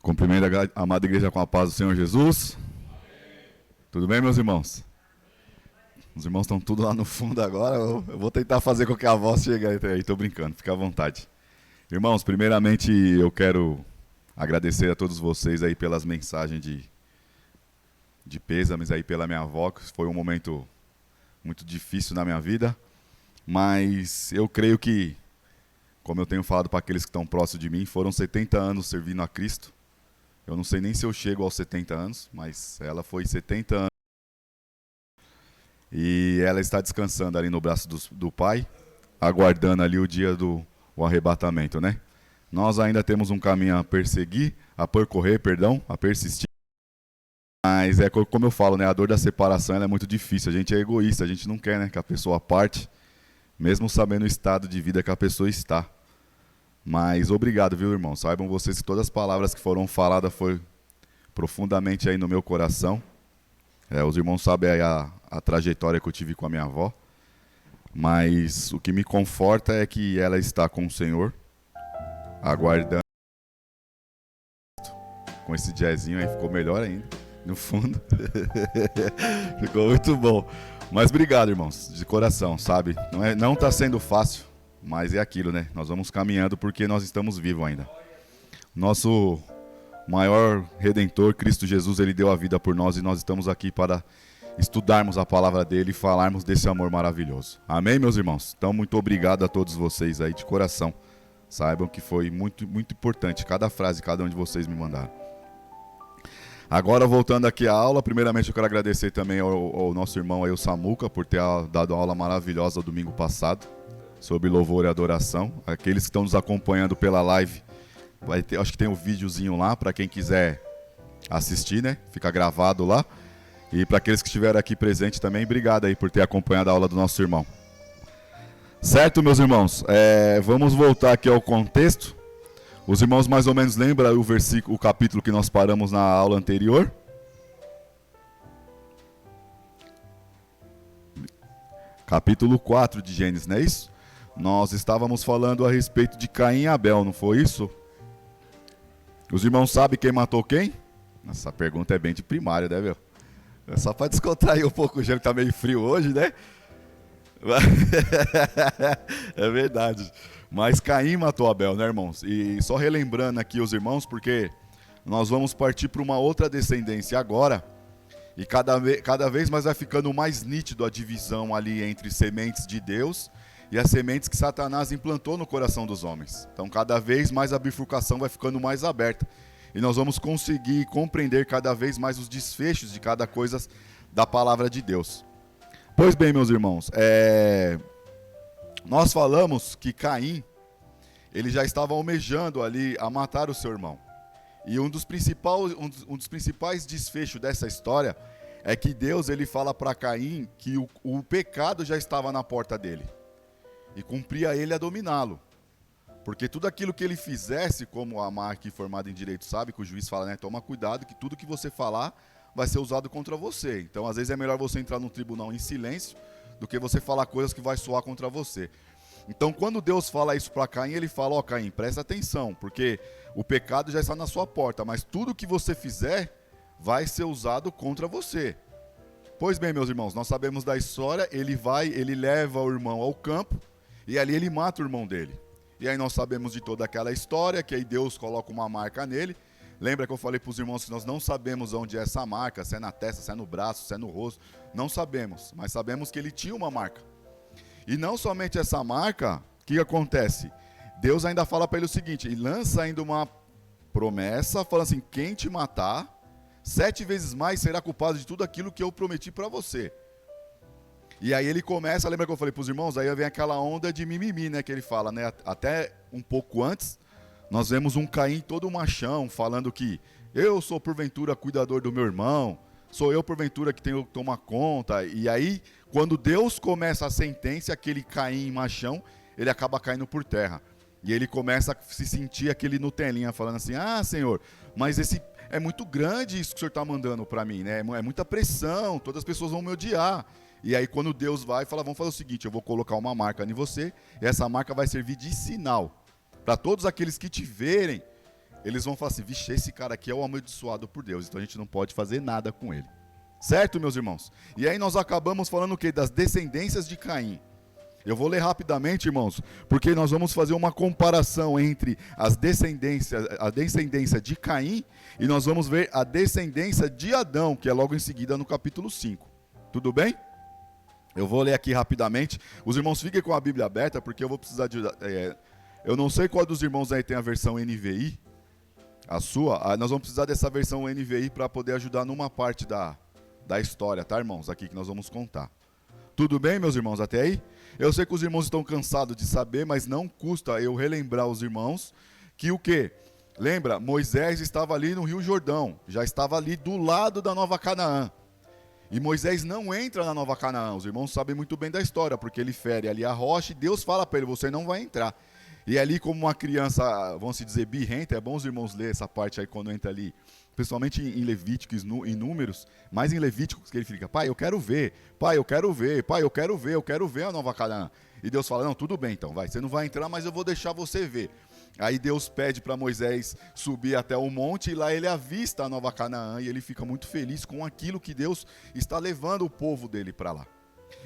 Cumprimento a amada igreja com a paz do Senhor Jesus. Tudo bem, meus irmãos? Os irmãos estão tudo lá no fundo agora. Eu vou tentar fazer com que a voz chegue aí. Estou brincando, fica à vontade. Irmãos, primeiramente eu quero agradecer a todos vocês aí pelas mensagens de pêsames aí pela minha avó, que foi um momento muito difícil na minha vida. Mas eu creio que, como eu tenho falado para aqueles que estão próximos de mim, foram 70 anos servindo a Cristo. Eu não sei nem se eu chego aos 70 anos, mas ela foi 70 anos. E ela está descansando ali no braço do Pai, aguardando ali o dia do arrebatamento, né? Nós ainda temos um caminho a percorrer, a persistir. Mas é como eu falo, né? A dor da separação ela é muito difícil. A gente é egoísta, a gente não quer, né, que a pessoa parte, mesmo sabendo o estado de vida que a pessoa está. Mas obrigado, viu, irmão? Saibam vocês que todas as palavras que foram faladas foram profundamente aí no meu coração. Os irmãos sabem aí a trajetória que eu tive com a minha avó. Mas o que me conforta é que ela está com o Senhor, aguardando. Com esse jazzinho aí ficou melhor ainda, no fundo. Ficou muito bom. Mas obrigado, irmãos, de coração, sabe? Não está sendo fácil. Mas é aquilo, né? Nós vamos caminhando porque nós estamos vivos ainda. Nosso maior Redentor, Cristo Jesus, Ele deu a vida por nós e nós estamos aqui para estudarmos a palavra dEle e falarmos desse amor maravilhoso. Amém, meus irmãos? Então, muito obrigado a todos vocês aí de coração. Saibam que foi muito, muito importante cada frase, cada um de vocês me mandaram. Agora, voltando aqui à aula, primeiramente eu quero agradecer também ao nosso irmão aí, o Samuca, por ter dado a aula maravilhosa domingo passado, sobre louvor e adoração. Aqueles que estão nos acompanhando pela live, acho que tem um videozinho lá para quem quiser assistir, né? Fica gravado lá. E para aqueles que estiveram aqui presentes também, obrigado aí por ter acompanhado a aula do nosso irmão. Certo, meus irmãos? Vamos voltar aqui ao contexto. Os irmãos mais ou menos lembram o capítulo que nós paramos na aula anterior? Capítulo 4 de Gênesis, não é isso? Nós estávamos falando a respeito de Caim e Abel, não foi isso? Os irmãos sabem quem matou quem? Essa pergunta é bem de primária, né, meu? É só para descontrair um pouco, o gelo está meio frio hoje, né? É verdade. Mas Caim matou Abel, né, irmãos? E só relembrando aqui os irmãos, porque nós vamos partir para uma outra descendência agora. E cada vez mais vai ficando mais nítido a divisão ali entre sementes de Deus e as sementes que Satanás implantou no coração dos homens. Então, cada vez mais a bifurcação vai ficando mais aberta. E nós vamos conseguir compreender cada vez mais os desfechos de cada coisa da palavra de Deus. Pois bem, meus irmãos, nós falamos que Caim, ele já estava almejando ali a matar o seu irmão. E um dos principais desfechos dessa história é que Deus ele fala para Caim que o pecado já estava na porta dele. E cumpria ele a dominá-lo. Porque tudo aquilo que ele fizesse, como a Mar aqui formada em direito sabe, que o juiz fala, né, toma cuidado que tudo que você falar vai ser usado contra você. Então, às vezes é melhor você entrar no tribunal em silêncio do que você falar coisas que vai soar contra você. Então, quando Deus fala isso para Caim, ele fala, Caim, presta atenção, porque o pecado já está na sua porta, mas tudo que você fizer vai ser usado contra você. Pois bem, meus irmãos, nós sabemos da história, ele leva o irmão ao campo, e ali ele mata o irmão dele. E aí nós sabemos de toda aquela história, que aí Deus coloca uma marca nele. Lembra que eu falei para os irmãos que nós não sabemos onde é essa marca, se é na testa, se é no braço, se é no rosto. Não sabemos, mas sabemos que ele tinha uma marca. E não somente essa marca, o que acontece? Deus ainda fala para ele o seguinte, e lança ainda uma promessa, falando assim, quem te matar, 7 vezes mais será culpado de tudo aquilo que eu prometi para você. E aí ele começa, lembra que eu falei para os irmãos? Aí vem aquela onda de mimimi, né, que ele fala, né? Até um pouco antes, nós vemos um Caim todo machão, falando que eu sou porventura cuidador do meu irmão, sou eu porventura que tenho que tomar conta. E aí, quando Deus começa a sentença, aquele Caim machão, ele acaba caindo por terra. E ele começa a se sentir aquele Nutelinha, falando assim, Senhor, mas é muito grande isso que o Senhor está mandando para mim, né? É muita pressão, todas as pessoas vão me odiar. E aí quando Deus vai, fala, vamos fazer o seguinte, eu vou colocar uma marca em você, e essa marca vai servir de sinal para todos aqueles que te verem eles vão falar assim, vixe, esse cara aqui é o amaldiçoado por Deus, então a gente não pode fazer nada com ele. Certo, meus irmãos? E aí nós acabamos falando o quê? Das descendências de Caim. Eu vou ler rapidamente, irmãos, porque nós vamos fazer uma comparação entre a descendência de Caim e nós vamos ver a descendência de Adão, que é logo em seguida no capítulo 5. Tudo bem? Eu vou ler aqui rapidamente. Os irmãos fiquem com a Bíblia aberta, porque eu vou precisar de... eu não sei qual dos irmãos aí tem a versão NVI, a sua. Nós vamos precisar dessa versão NVI para poder ajudar numa parte da história, tá, irmãos? Aqui que nós vamos contar. Tudo bem, meus irmãos, até aí? Eu sei que os irmãos estão cansados de saber, mas não custa eu relembrar os irmãos que o quê? Lembra, Moisés estava ali no Rio Jordão, já estava ali do lado da Nova Canaã. E Moisés não entra na Nova Canaã, os irmãos sabem muito bem da história, porque ele fere ali a rocha e Deus fala para ele, você não vai entrar. E ali como uma criança, vamos se dizer, birrenta, é bom os irmãos lerem essa parte aí quando entra ali, principalmente em Levíticos, em Números, mas em Levíticos que ele fica, pai, eu quero ver, pai, eu quero ver, pai, eu quero ver a Nova Canaã. E Deus fala, não, tudo bem então, vai, você não vai entrar, mas eu vou deixar você ver. Aí Deus pede para Moisés subir até o monte e lá ele avista a Nova Canaã e ele fica muito feliz com aquilo que Deus está levando o povo dele para lá.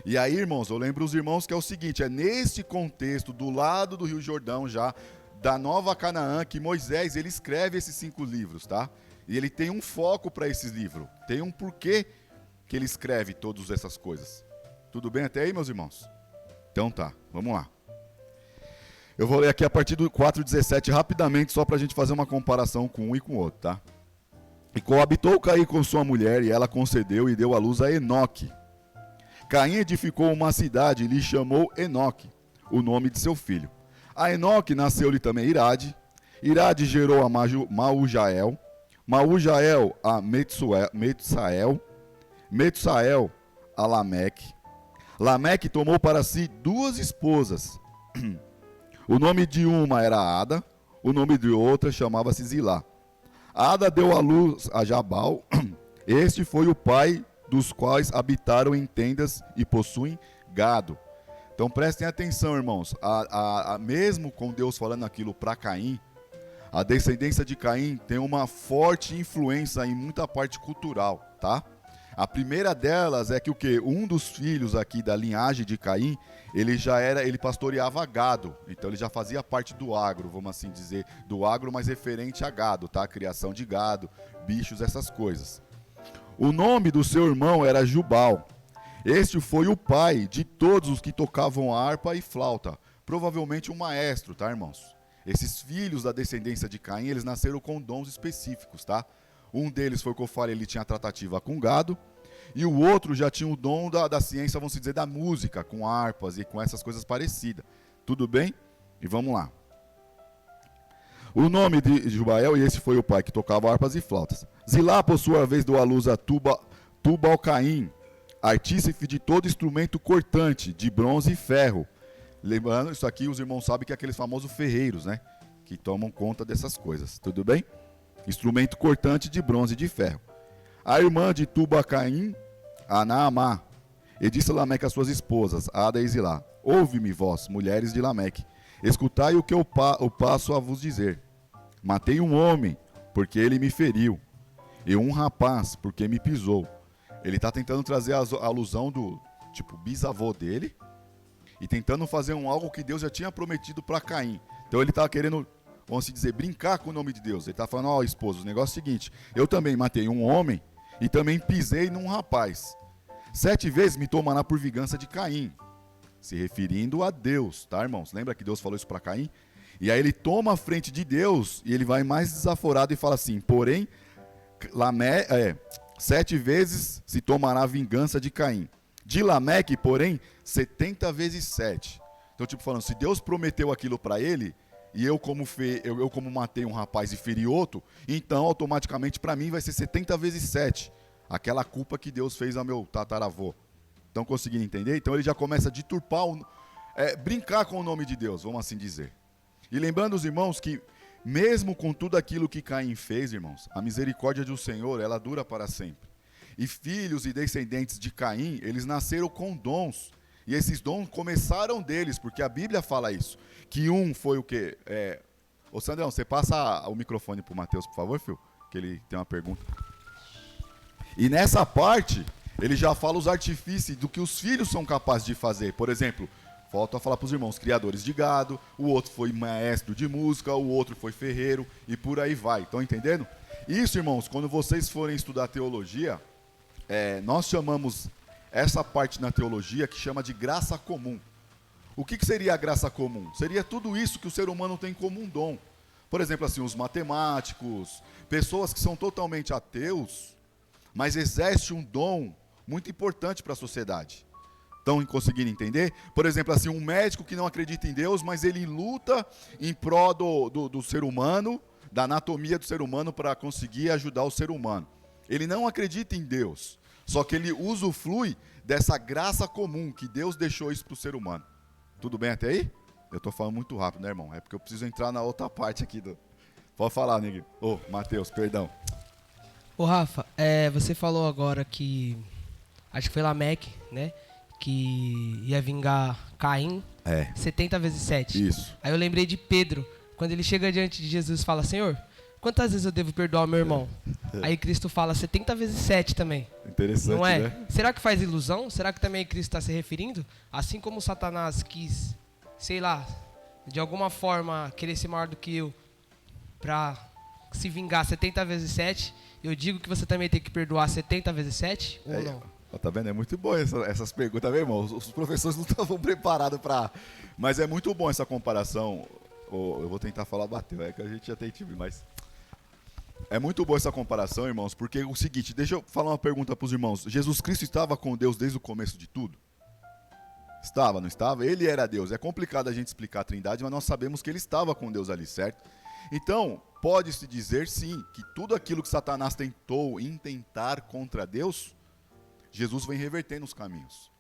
E aí, irmãos, eu lembro os irmãos que é o seguinte, é nesse contexto, do lado do Rio Jordão já, da Nova Canaã, que Moisés, ele escreve esses 5 livros, tá? E ele tem um foco para esses livros, tem um porquê que ele escreve todas essas coisas. Tudo bem até aí, meus irmãos? Então tá, vamos lá. Eu vou ler aqui a partir do 4:17 rapidamente, só para a gente fazer uma comparação com um e com o outro, tá? E coabitou Caim com sua mulher, e ela concedeu e deu à luz a Enoque. Caim edificou uma cidade e lhe chamou Enoque, o nome de seu filho. A Enoque nasceu-lhe também Irade. Irade gerou a Maujael. Maujael a Metsael. Metsael a Lameque. Lameque tomou para si 2 esposas. O nome de uma era Ada, o nome de outra chamava-se Zilá. Ada deu à luz a Jabal. Este foi o pai dos quais habitaram em tendas e possuem gado. Então prestem atenção, irmãos. Mesmo com Deus falando aquilo para Caim, a descendência de Caim tem uma forte influência em muita parte cultural, tá? A primeira delas é que o quê? Um dos filhos aqui da linhagem de Caim, ele pastoreava gado. Então ele já fazia parte do agro, vamos assim dizer, do agro, mas referente a gado, tá? Criação de gado, bichos, essas coisas. O nome do seu irmão era Jubal. Este foi o pai de todos os que tocavam harpa e flauta. Provavelmente um maestro, tá, irmãos? Esses filhos da descendência de Caim, eles nasceram com dons específicos, tá? Um deles foi o que eu falei, ele tinha tratativa com gado. E o outro já tinha o dom da ciência, vamos dizer, da música, com harpas e com essas coisas parecidas. Tudo bem? E vamos lá. O nome de Jubael, e esse foi o pai que tocava harpas e flautas. Zilá, por sua vez, deu à luz a Tubal-Caim, artífice de todo instrumento cortante, de bronze e ferro. Lembrando, isso aqui os irmãos sabem que é aqueles famosos ferreiros, né? Que tomam conta dessas coisas. Tudo bem? Instrumento cortante de bronze e de ferro. A irmã de Tubal-Caim, a Naamá, e disse a Lameque às suas esposas, Ada e Zilá: ouve-me, vós, mulheres de Lameque, escutai o que eu passo a vos dizer. Matei um homem, porque ele me feriu, e um rapaz, porque me pisou. Ele está tentando trazer a alusão do bisavô dele, e tentando fazer algo que Deus já tinha prometido para Caim. Então ele está querendo, vamos dizer, brincar com o nome de Deus. Ele está falando, ó, esposo, o negócio é o seguinte, eu também matei um homem, e também pisei num rapaz. 7 vezes me tomará por vingança de Caim. Se referindo a Deus, tá, irmãos? Lembra que Deus falou isso para Caim? E aí ele toma a frente de Deus e ele vai mais desaforado e fala assim, porém, 7 vezes se tomará a vingança de Caim. De Lameque, porém, 70 vezes 7. Então, falando, se Deus prometeu aquilo para ele, e eu como matei um rapaz e feri outro, então automaticamente para mim vai ser 70 vezes 7. Aquela culpa que Deus fez ao meu tataravô. Estão conseguindo entender? Então ele já começa a deturpar, brincar com o nome de Deus, vamos assim dizer. E lembrando os irmãos que mesmo com tudo aquilo que Caim fez, irmãos, a misericórdia do Senhor, ela dura para sempre. E filhos e descendentes de Caim, eles nasceram com dons. E esses dons começaram deles, porque a Bíblia fala isso. Que um foi o quê? Ô Sandrão, você passa o microfone pro Matheus, por favor, filho? Que ele tem uma pergunta. E nessa parte, ele já fala os artifícios do que os filhos são capazes de fazer. Por exemplo, falta falar para os irmãos, criadores de gado, o outro foi maestro de música, o outro foi ferreiro, e por aí vai. Estão entendendo? Isso, irmãos, quando vocês forem estudar teologia, nós chamamos essa parte na teologia que chama de graça comum. O que seria a graça comum? Seria tudo isso que o ser humano tem como um dom. Por exemplo, assim, os matemáticos, pessoas que são totalmente ateus, mas exercem um dom muito importante para a sociedade. Estão conseguindo entender? Por exemplo, assim, um médico que não acredita em Deus, mas ele luta em prol do ser humano, da anatomia do ser humano para conseguir ajudar o ser humano. Ele não acredita em Deus, só que ele usufrui dessa graça comum que Deus deixou isso para o ser humano. Tudo bem até aí? Eu estou falando muito rápido, né, irmão? É porque eu preciso entrar na outra parte aqui do... Pode falar, Nigga. Ô, Matheus, perdão. Ô, Rafa, você falou agora que... Acho que foi Lameque, né? Que ia vingar Caim 70 vezes 7. Isso. Aí eu lembrei de Pedro, quando ele chega diante de Jesus e fala, Senhor, quantas vezes eu devo perdoar o meu irmão? Aí Cristo fala 70 vezes 7 também. Interessante, não é? né? Será que faz ilusão? Será que também Cristo está se referindo? Assim como Satanás quis, sei lá, de alguma forma querer ser maior do que eu para se vingar 70 vezes 7, eu digo que você também tem que perdoar 70 vezes 7 ou não? Tá vendo? É muito bom essas perguntas, meu irmão. Os professores não estavam preparados para... Mas é muito bom essa comparação. Eu vou tentar falar bateu, é que a gente já tem time, mas... É muito boa essa comparação, irmãos, porque é o seguinte, deixa eu falar uma pergunta para os irmãos. Jesus Cristo estava com Deus desde o começo de tudo? Estava, não estava? Ele era Deus. É complicado a gente explicar a Trindade, mas nós sabemos que ele estava com Deus ali, certo? Então, pode-se dizer, sim, que tudo aquilo que Satanás tentou intentar contra Deus, Jesus vem revertendo os caminhos.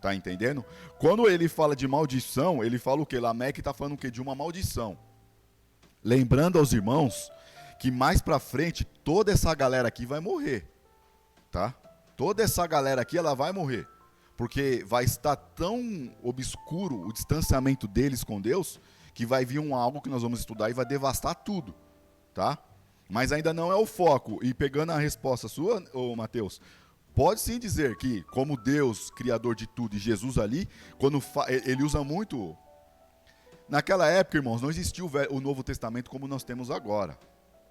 Tá entendendo? Quando ele fala de maldição, ele fala o quê? Lameque está falando o quê? De uma maldição. Lembrando aos irmãos que mais pra frente toda essa galera aqui vai morrer, tá? Toda essa galera aqui ela vai morrer, porque vai estar tão obscuro o distanciamento deles com Deus que vai vir algo que nós vamos estudar e vai devastar tudo, tá? Mas ainda não é o foco. E pegando a resposta sua, ô Mateus, pode sim dizer que como Deus criador de tudo e Jesus ali, quando ele usa muito. Naquela época, irmãos, não existia o Novo Testamento como nós temos agora.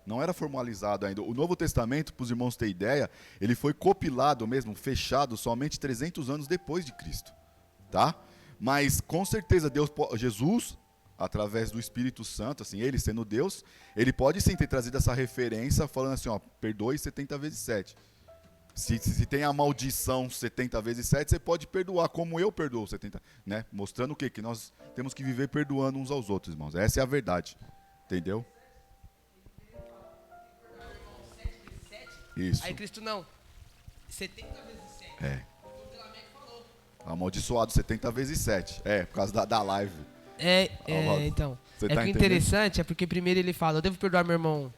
Não era formalizado ainda. O Novo Testamento, para os irmãos terem ideia, ele foi compilado mesmo, fechado, somente 300 anos depois de Cristo. Tá? Mas, com certeza, Jesus, através do Espírito Santo, assim, ele sendo Deus, ele pode sim ter trazido essa referência, falando assim, ó, perdoe 70 vezes 7. Se tem a maldição 70 vezes 7, você pode perdoar, como eu perdoo 70, né? Mostrando o quê? Que nós temos que viver perdoando uns aos outros, irmãos. Essa é a verdade. Entendeu? Isso. Aí Cristo não. 70 vezes 7. É. Amaldiçoado 70 vezes 7. Por causa da live. Então. Você é tá que o entendendo? interessante é porque primeiro ele fala, eu devo perdoar meu irmão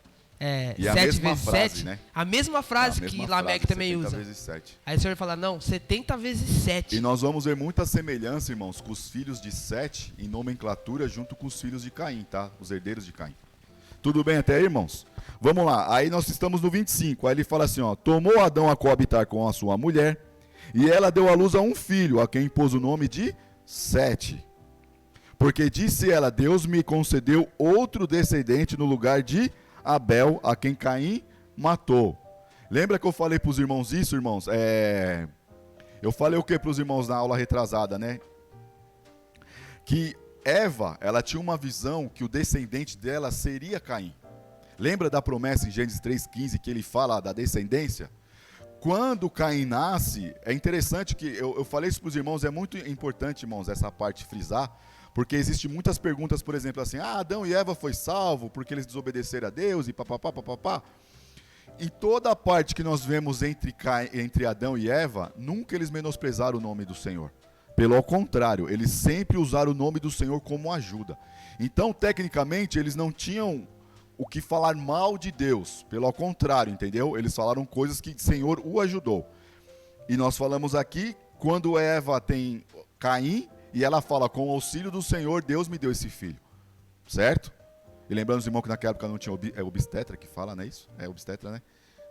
E a 7 mesma vezes frase, 7. né? A mesma frase A mesma que frase, Lameque também 70 usa. vezes 7. Aí o Senhor fala, não, 70 vezes 7. E nós vamos ver muita semelhança, irmãos, com os filhos de Sete em nomenclatura junto com os filhos de Caim, tá? Os herdeiros de Caim. Tudo bem até aí, irmãos? Vamos lá, aí nós estamos no 25, aí ele fala assim, ó, tomou Adão a coabitar com a sua mulher, e ela deu à luz a um filho, a quem pôs o nome de Sete. Porque disse ela, Deus me concedeu outro descendente no lugar de Abel, a quem Caim matou. Lembra que eu falei para os irmãos isso, irmãos? Eu falei o que para os irmãos na aula retrasada, né? Que Eva, ela tinha uma visão que o descendente dela seria Caim. Lembra da promessa em Gênesis 3,15 que ele fala da descendência? Quando Caim nasce, é interessante que, eu falei isso para os irmãos, é muito importante, irmãos, essa parte frisar, porque existem muitas perguntas, por exemplo, assim, Adão e Eva foi salvo porque eles desobedeceram a Deus e papapá, papapá. Em toda a parte que nós vemos entre Adão e Eva, nunca eles menosprezaram o nome do Senhor. Pelo contrário, eles sempre usaram o nome do Senhor como ajuda. Então, tecnicamente, eles não tinham o que falar mal de Deus. Pelo contrário, entendeu? Eles falaram coisas que o Senhor o ajudou. E nós falamos aqui, quando Eva tem Caim, e ela fala, com o auxílio do Senhor, Deus me deu esse filho. Certo? E lembrando os irmãos que naquela época não tinha obstetra, que fala, não é isso? É obstetra, né?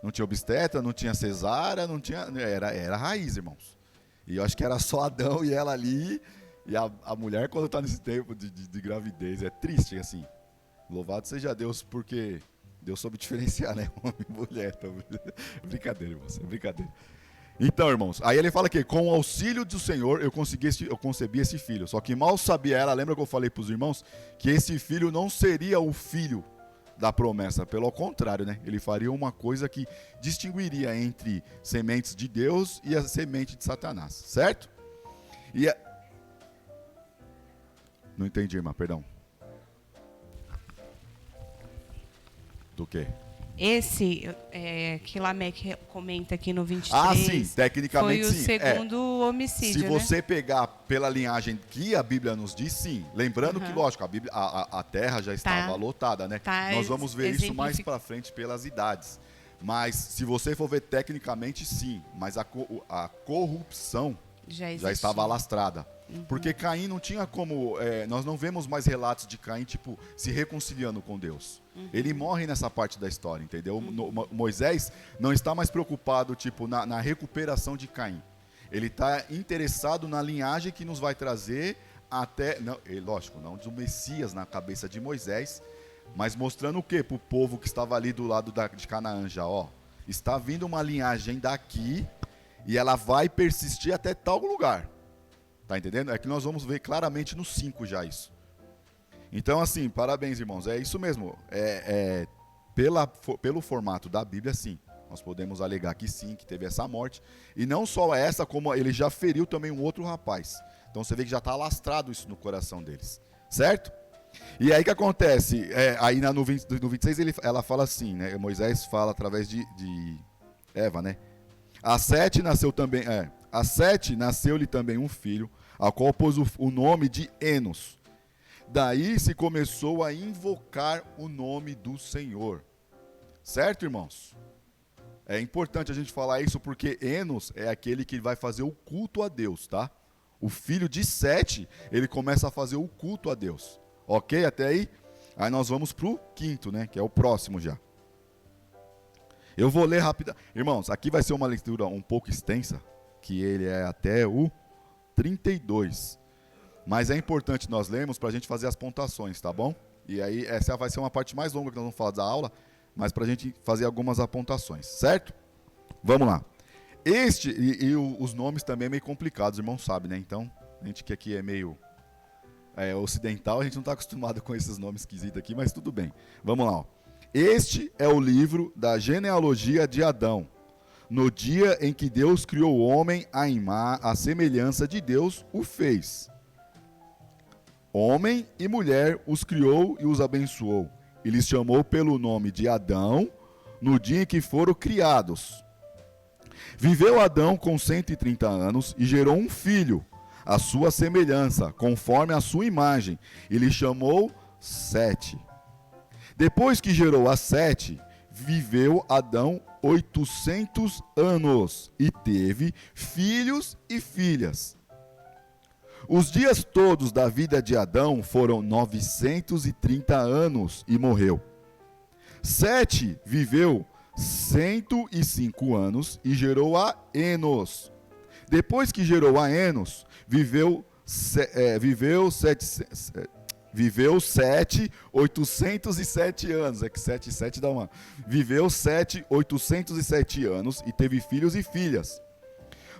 Não tinha obstetra, não tinha cesárea, não tinha... Era raiz, irmãos. E eu acho que era só Adão e ela ali. E a mulher, quando está nesse tempo de gravidez, é triste, assim. Louvado seja Deus, porque Deus soube diferenciar, né? Homem e mulher. Então, brincadeira, irmãos, é brincadeira. Então, irmãos, aí ele fala que com o auxílio do Senhor eu concebi esse filho. Só que mal sabia ela, lembra que eu falei para os irmãos, que esse filho não seria o filho da promessa. Pelo contrário, né? Ele faria uma coisa que distinguiria entre sementes de Deus e a semente de Satanás, certo? Não entendi, irmã, perdão. Do quê? Esse que Lameque comenta aqui no 23, ah, sim, tecnicamente foi o sim. segundo homicídio, Se você pegar pela linhagem que a Bíblia nos diz, sim. Lembrando que, lógico, a terra já estava lotada, né? Nós vamos ver isso mais para frente pelas idades. Mas se você for ver tecnicamente, sim. Mas a corrupção já estava alastrada. Porque Caim não tinha como... nós não vemos mais relatos de Caim, tipo, se reconciliando com Deus. Ele morre nessa parte da história, entendeu? Moisés não está mais preocupado, tipo, na recuperação de Caim. Ele está interessado na linhagem que nos vai trazer até... Não, lógico, não do Messias na cabeça de Moisés, mas mostrando o quê? Para o povo que estava ali do lado de Canaã já, ó. Está vindo uma linhagem daqui e ela vai persistir até tal lugar. Tá entendendo? É que nós vamos ver claramente no 5 já isso. Então, assim, parabéns, irmãos. É isso mesmo. Pelo formato da Bíblia, sim. Nós podemos alegar que sim, que teve essa morte. E não só essa, como ele já feriu também um outro rapaz. Então você vê que já está alastrado isso no coração deles. Certo? E aí o que acontece? Aí no 26 ela fala assim, né? Moisés fala através de Eva, né? A Sete nasceu também... A Sete nasceu-lhe também um filho, a qual pôs o nome de Enos. Daí se começou a invocar o nome do Senhor. Certo, irmãos? É importante a gente falar isso porque Enos é aquele que vai fazer o culto a Deus, tá? O filho de Sete, ele começa a fazer o culto a Deus. Ok? Até aí? Aí nós vamos para o 5º, né? Que é o próximo já. Eu vou ler rápido. Irmãos, aqui vai ser uma leitura um pouco extensa, que ele é até o 32. Mas é importante nós lermos para a gente fazer as pontuações, tá bom? E aí essa vai ser uma parte mais longa que nós vamos falar da aula, mas para a gente fazer algumas apontações, certo? Vamos lá. Os nomes também é meio complicados, os irmãos sabem, né? Então, a gente que aqui é meio ocidental, a gente não está acostumado com esses nomes esquisitos aqui, mas tudo bem. Vamos lá. Ó. Este é o livro da genealogia de Adão. No dia em que Deus criou o homem, à semelhança de Deus o fez. Homem e mulher os criou e os abençoou. E lhes chamou pelo nome de Adão, no dia em que foram criados. Viveu Adão com 130 anos e gerou um filho, à sua semelhança, conforme a sua imagem, e lhe chamou Sete. Depois que gerou a Sete, viveu Adão 800 anos e teve filhos e filhas. Os dias todos da vida de Adão foram 930 anos e morreu. Sete viveu 105 anos e gerou a Enos. Depois que gerou a Enos, viveu 807 anos. É que 7 e 7 dá uma. Viveu 807 anos e teve filhos e filhas.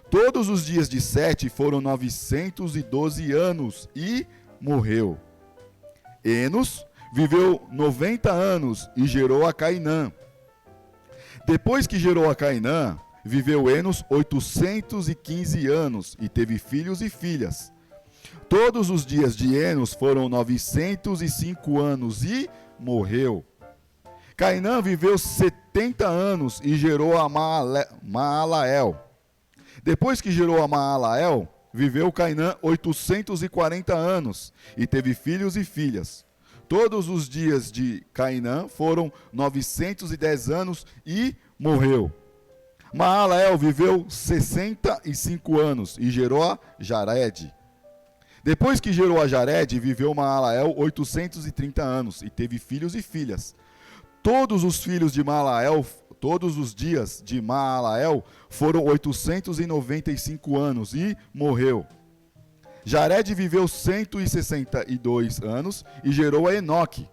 Todos os dias de Sete foram 912 anos e morreu. Enos viveu 90 anos e gerou a Cainã. Depois que gerou a Cainã, viveu Enos 815 anos e teve filhos e filhas. Todos os dias de Enos foram 905 anos e morreu. Cainã viveu 70 anos e gerou a Maalael. Depois que gerou a Maalael, viveu Cainã 840 anos e teve filhos e filhas. Todos os dias de Cainã foram 910 anos e morreu. Maalael viveu 65 anos e gerou a Jared. Depois que gerou a Jared, viveu Maalael 830 anos e teve filhos e filhas. Todos os filhos de Maalael, todos os dias de Maalael foram 895 anos e morreu. Jared viveu 162 anos e gerou a Enoque.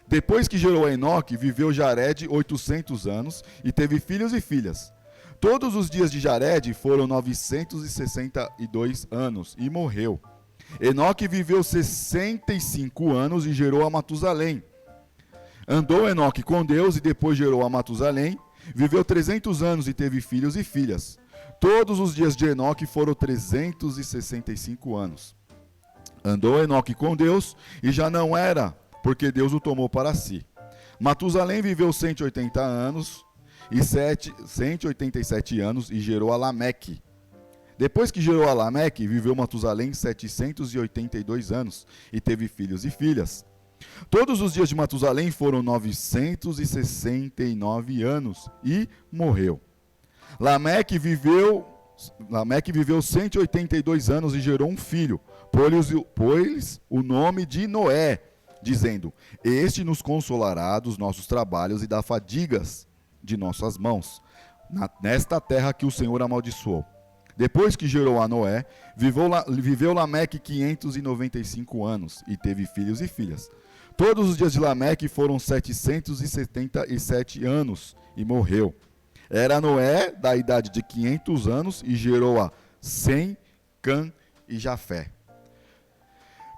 Depois que gerou a Enoque, viveu Jared 800 anos e teve filhos e filhas. Todos os dias de Jared foram 962 anos e morreu. Enoque viveu 65 anos e gerou a Matusalém. Andou Enoque com Deus e depois gerou a Matusalém. Viveu 300 anos e teve filhos e filhas. Todos os dias de Enoque foram 365 anos. Andou Enoque com Deus e já não era, porque Deus o tomou para si. Matusalém viveu 180 anos e 187 anos e gerou a Lameque. Depois que gerou a Lameque, viveu Matusalém 782 anos e teve filhos e filhas. Todos os dias de Matusalém foram 969 anos e morreu. Lameque viveu 182 anos e gerou um filho, pôs o nome de Noé, dizendo: Este nos consolará dos nossos trabalhos e das fadigas de nossas mãos, nesta terra que o Senhor amaldiçoou. Depois que gerou a Noé, viveu Lameque 595 anos e teve filhos e filhas. Todos os dias de Lameque foram 777 anos e morreu. Era Noé da idade de 500 anos e gerou a Sem, Cã e Jafé.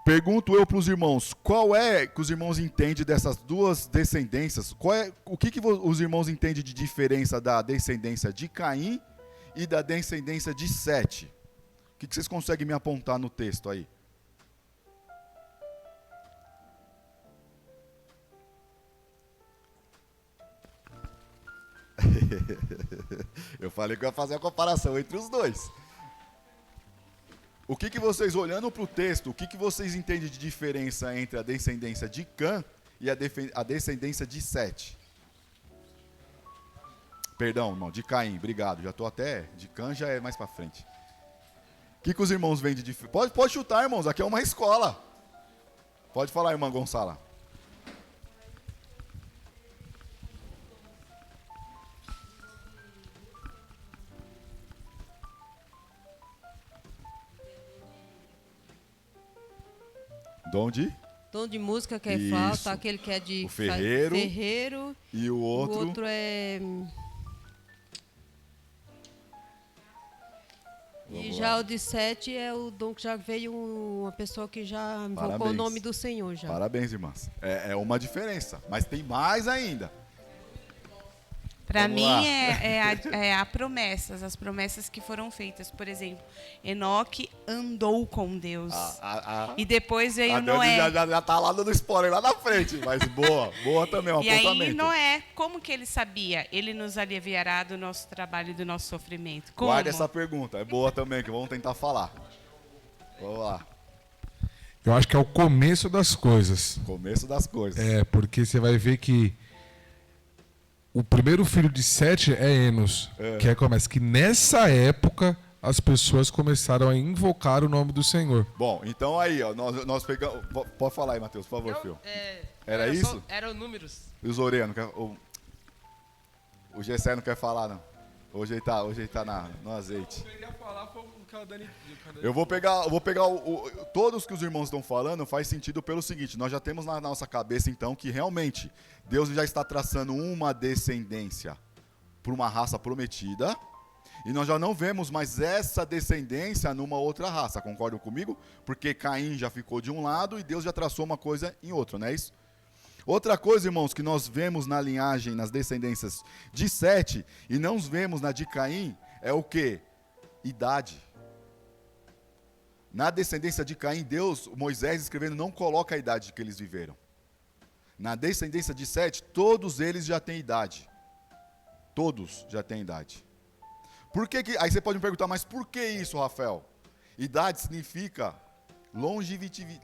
Pergunto eu para os irmãos, qual é que os irmãos entendem dessas duas descendências? O que os irmãos entendem de diferença da descendência de Caim e da descendência de Sete? O que vocês conseguem me apontar no texto aí? Eu falei que eu ia fazer a comparação entre os dois. O que vocês, olhando para o texto, o que vocês entendem de diferença entre a descendência de Cã e a descendência de Sete? Perdão, não, de Caim, obrigado. Já estou até, de Cã já é mais para frente. O que os irmãos veem de diferença? Pode chutar, irmãos, aqui é uma escola. Pode falar, irmã Gonçala. Dom de música que é Isso. falta, aquele que é de o ferreiro, e o outro... O outro é... E já o de Sete é o dom que já veio uma pessoa que já invocou o nome do Senhor. Já. Parabéns, irmãs. É uma diferença, mas tem mais ainda. Para mim é a promessas, as promessas que foram feitas. Por exemplo, Enoque andou com Deus. E depois veio Noé. Já tá lá no spoiler, lá na frente. Mas boa também, um apontamento. E aí Noé, como que ele sabia? Ele nos aliviará do nosso trabalho e do nosso sofrimento. Como? Guarda essa pergunta, é boa também, que vamos tentar falar. Vamos lá. Eu acho que é o começo das coisas. Começo das coisas. Porque você vai ver que o primeiro filho de Sete é Enos, que começa que nessa época as pessoas começaram a invocar o nome do Senhor. Bom, então aí, ó, nós pegamos... Pode falar aí, Matheus, por favor, filho. Era isso? Eram números. E o Zoreia, não quer... O Gessé não quer falar, não. Hoje ele tá no azeite. Eu vou pegar todos que os irmãos estão falando, faz sentido pelo seguinte: nós já temos na nossa cabeça então que realmente Deus já está traçando uma descendência para uma raça prometida, e nós já não vemos mais essa descendência numa outra raça, concordam comigo? Porque Caim já ficou de um lado e Deus já traçou uma coisa em outro, não é isso? Outra coisa, irmãos, que nós vemos na linhagem, nas descendências de Sete, e não vemos na de Caim, é o quê? Idade. Na descendência de Caim, Moisés escrevendo, não coloca a idade que eles viveram. Na descendência de Sete, todos eles já têm idade. Todos já têm idade. Por que aí você pode me perguntar, mas por que isso, Rafael? Idade significa longevidade.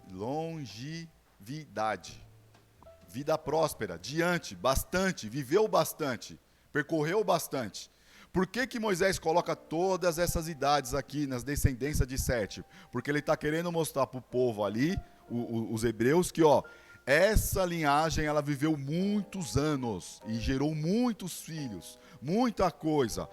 Vida próspera, diante, bastante, viveu bastante, percorreu bastante. Por que Moisés coloca todas essas idades aqui nas descendências de Sete? Porque ele está querendo mostrar para o povo ali, os hebreus, que essa linhagem ela viveu muitos anos e gerou muitos filhos, muita coisa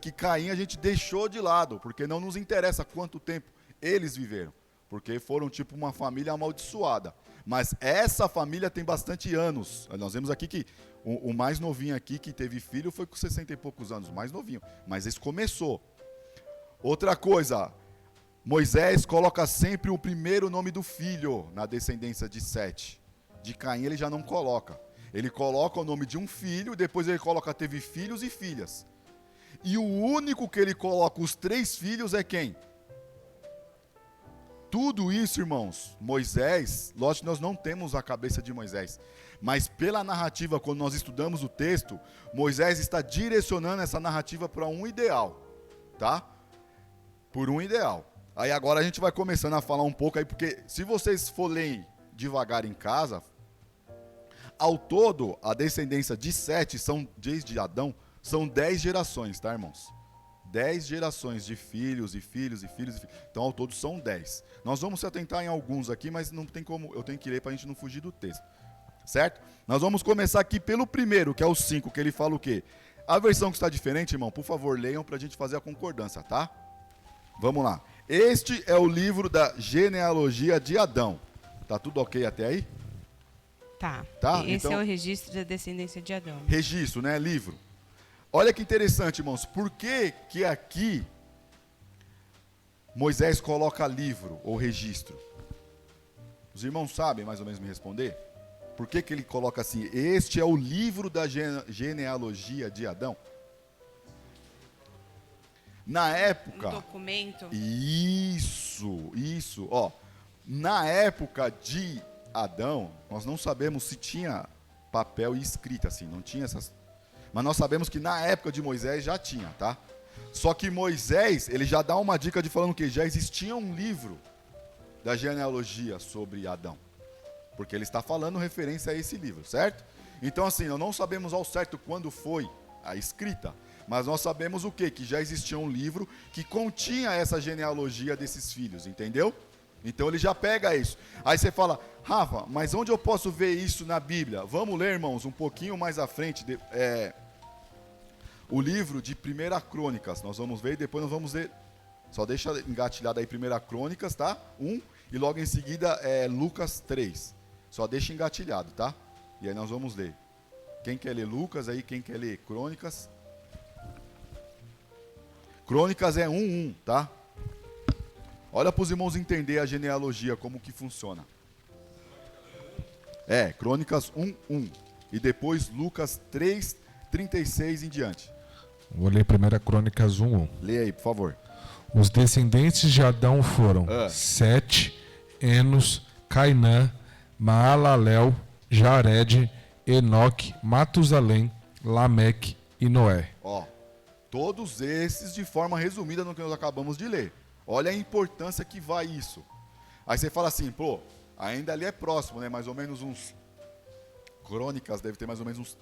que Caim a gente deixou de lado, porque não nos interessa quanto tempo eles viveram, porque foram tipo uma família amaldiçoada. Mas essa família tem bastante anos. Nós vemos aqui que o mais novinho aqui que teve filho foi com 60 e poucos anos, o mais novinho. Mas esse começou. Outra coisa, Moisés coloca sempre o primeiro nome do filho na descendência de Sete. De Caim ele já não coloca. Ele coloca o nome de um filho, depois ele coloca teve filhos e filhas. E o único que ele coloca os 3 filhos é quem? Tudo isso, irmãos, Moisés, lógico que nós não temos a cabeça de Moisés, mas pela narrativa, quando nós estudamos o texto, Moisés está direcionando essa narrativa para um ideal, tá? Por um ideal. Aí agora a gente vai começando a falar um pouco aí, porque se vocês forem devagar em casa, ao todo, a descendência de Sete, desde Adão, são 10 gerações, tá, irmãos? 10 gerações de filhos e filhos e filhos e filhos. Então, ao todo, são 10. Nós vamos se atentar em alguns aqui, mas não tem como, eu tenho que ler para a gente não fugir do texto. Certo? Nós vamos começar aqui pelo primeiro, que é o 5, que ele fala o quê? A versão que está diferente, irmão, por favor, leiam para a gente fazer a concordância, tá? Vamos lá. Este é o livro da genealogia de Adão. Tá tudo ok até aí? Tá. Então, Esse é o registro da descendência de Adão. Registro, né? Livro. Olha que interessante, irmãos. Por que aqui Moisés coloca livro ou registro? Os irmãos sabem mais ou menos me responder? Por que ele coloca assim? Este é o livro da genealogia de Adão. Na época... Um documento. Isso. Na época de Adão, nós não sabemos se tinha papel e escrita assim, não tinha essas... Mas nós sabemos que na época de Moisés já tinha, tá? Só que Moisés, ele já dá uma dica de falando que já existia um livro da genealogia sobre Adão. Porque ele está falando referência a esse livro, certo? Então assim, nós não sabemos ao certo quando foi a escrita, mas nós sabemos o quê? Que já existia um livro que continha essa genealogia desses filhos, entendeu? Então ele já pega isso. Aí você fala, Rafa, mas onde eu posso ver isso na Bíblia? Vamos ler, irmãos, um pouquinho mais à frente, o livro de 1 Crônicas. Nós vamos ver e depois nós vamos ler. Só deixa engatilhado aí 1 Crônicas, tá? 1, e logo em seguida Lucas 3. Só deixa engatilhado, tá? E aí nós vamos ler. Quem quer ler Lucas aí, quem quer ler Crônicas? Crônicas é 1:1, tá? Olha para os irmãos entender a genealogia, como que funciona. Crônicas 1:1. E depois Lucas 3:36 em diante. Vou ler 1 Crônicas 1:1. Lê aí, por favor. Os descendentes de Adão foram Sete, Enos, Cainã, Maalalel, Jared, Enoque, Matusalém, Lameque e Noé. Todos esses de forma resumida no que nós acabamos de ler. Olha a importância que vai isso. Aí você fala assim, ainda ali é próximo, né? Mais ou menos uns... Crônicas deve ter mais ou menos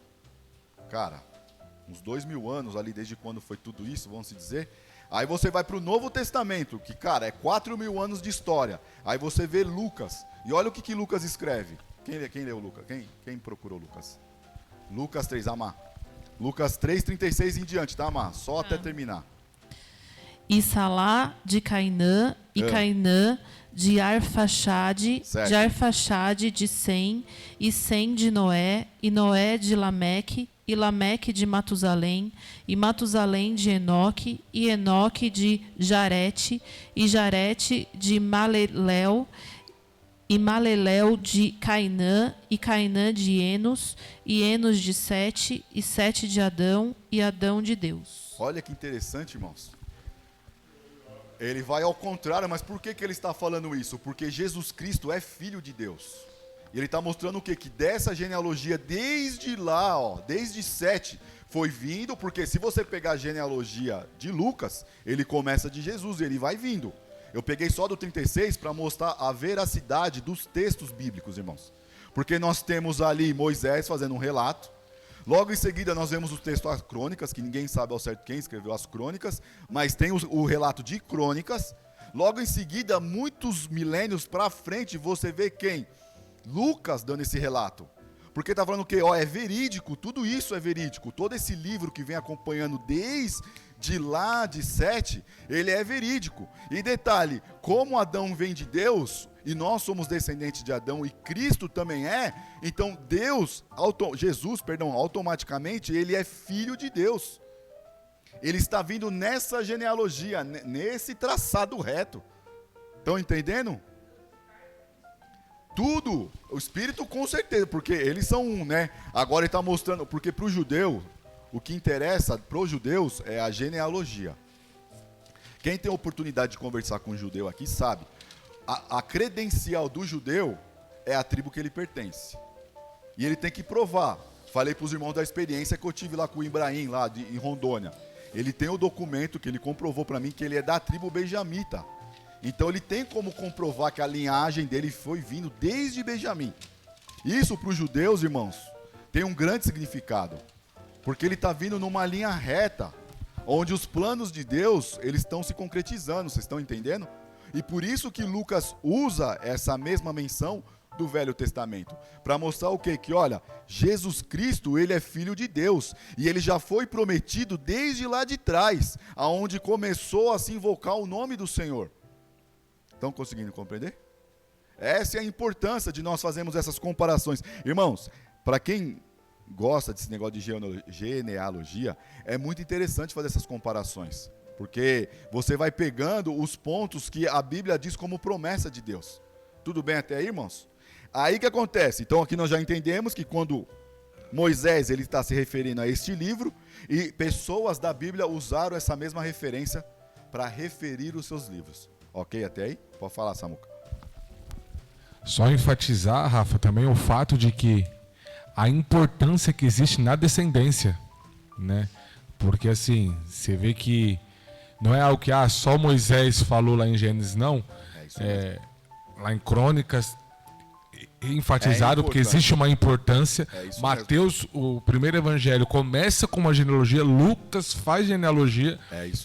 uns 2000 anos ali, desde quando foi tudo isso, vamos se dizer. Aí você vai para o Novo Testamento, que, é 4.000 anos de história. Aí você vê Lucas. E olha o que Lucas escreve. Quem leu Lucas? Quem procurou Lucas? Lucas 3, Amar. Lucas 3:36 em diante, tá, Amar? Só até terminar. E Salá de Cainã, e Cainã de Arfaxade, de Arfaxade de Sem, e Sem de Noé, e Noé de Lameque, e Lameque de Matusalém, e Matusalém de Enoque, e Enoque de Jarete, e Jarete de Malelel, e Malelel de Cainã, e Cainã de Enos, e Enos de Sete, e Sete de Adão, e Adão de Deus. Olha que interessante, irmãos. Ele vai ao contrário, mas por que ele está falando isso? Porque Jesus Cristo é filho de Deus. E ele está mostrando o quê? Que dessa genealogia, desde lá, desde Sete, foi vindo, porque se você pegar a genealogia de Lucas, ele começa de Jesus e ele vai vindo. Eu peguei só do 36 para mostrar a veracidade dos textos bíblicos, irmãos. Porque nós temos ali Moisés fazendo um relato, Logo em seguida nós vemos o texto das crônicas, que ninguém sabe ao certo quem escreveu as crônicas, mas tem o relato de crônicas. Logo em seguida, muitos milênios para frente, você vê quem? Lucas dando esse relato. Porque está falando que é verídico, tudo isso é verídico. Todo esse livro que vem acompanhando desde lá de 7, ele é verídico. E detalhe, como Adão vem de Deus, e nós somos descendentes de Adão, e Cristo também é, então Jesus, automaticamente, ele é filho de Deus. Ele está vindo nessa genealogia, nesse traçado reto. Estão entendendo? Tudo, o Espírito com certeza, porque eles são um, né? Agora ele está mostrando, porque para o judeu, o que interessa para os judeus é a genealogia. Quem tem a oportunidade de conversar com um judeu aqui sabe, a credencial do judeu é a tribo que ele pertence. E ele tem que provar. Falei para os irmãos da experiência que eu tive lá com o Ibrahim, lá em Rondônia. Ele tem o documento que ele comprovou para mim que ele é da tribo benjamita. Então ele tem como comprovar que a linhagem dele foi vindo desde Benjamim. Isso para os judeus, irmãos, tem um grande significado. Porque ele está vindo numa linha reta, onde os planos de Deus eles estão se concretizando, vocês estão entendendo? E por isso que Lucas usa essa mesma menção do Velho Testamento, para mostrar o quê? Que olha, Jesus Cristo, ele é filho de Deus, e ele já foi prometido desde lá de trás, aonde começou a se invocar o nome do Senhor. Estão conseguindo compreender? Essa é a importância de nós fazermos essas comparações. Irmãos, para quem gosta desse negócio de genealogia, é muito interessante fazer essas comparações, porque você vai pegando os pontos que a Bíblia diz como promessa de Deus. Tudo bem até aí, irmãos? Aí que acontece? Então aqui nós já entendemos que quando Moisés ele está se referindo a este livro, e pessoas da Bíblia usaram essa mesma referência para referir os seus livros. Ok até aí? Pode falar, Samuca. Só enfatizar, Rafa, também o fato de que a importância que existe na descendência, né? Porque assim, você vê que não é algo que só Moisés falou lá em Gênesis, não. Lá em Crônicas enfatizaram porque existe uma importância. Mateus, o primeiro evangelho, começa com uma genealogia, Lucas faz genealogia,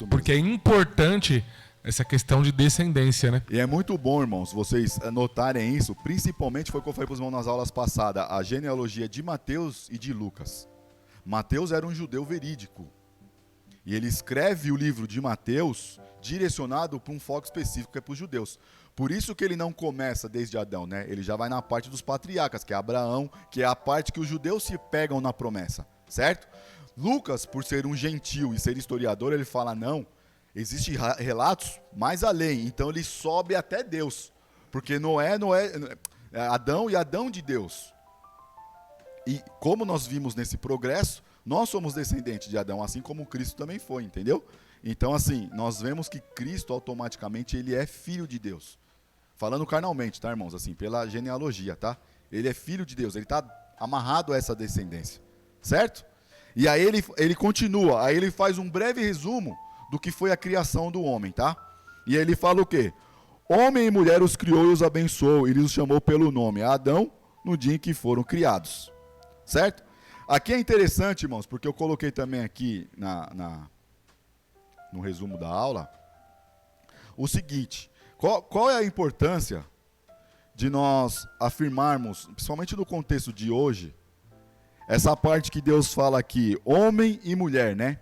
porque é importante essa questão de descendência, né? E é muito bom, irmãos, vocês notarem isso, principalmente foi o que eu falei para os irmãos nas aulas passadas, a genealogia de Mateus e de Lucas. Mateus era um judeu verídico, e ele escreve o livro de Mateus direcionado para um foco específico, que é para os judeus. Por isso que ele não começa desde Adão, né? Ele já vai na parte dos patriarcas, que é Abraão, que é a parte que os judeus se pegam na promessa, certo? Lucas, por ser um gentil e ser historiador, ele fala, não, existem relatos mais além, então ele sobe até Deus, porque Noé é Adão e Adão de Deus. E como nós vimos nesse progresso, nós somos descendentes de Adão, assim como Cristo também foi, entendeu? Então assim, nós vemos que Cristo automaticamente ele é filho de Deus. Falando carnalmente, tá, irmãos? Assim, pela genealogia, tá? Ele é filho de Deus, ele está amarrado a essa descendência, certo? E aí ele continua, aí ele faz um breve resumo do que foi a criação do homem, tá? E ele fala o quê? Homem e mulher os criou e os abençoou, e lhes chamou pelo nome Adão no dia em que foram criados, certo? Aqui é interessante, irmãos, porque eu coloquei também aqui no resumo da aula o seguinte, qual é a importância de nós afirmarmos, principalmente no contexto de hoje, essa parte que Deus fala aqui, homem e mulher, né?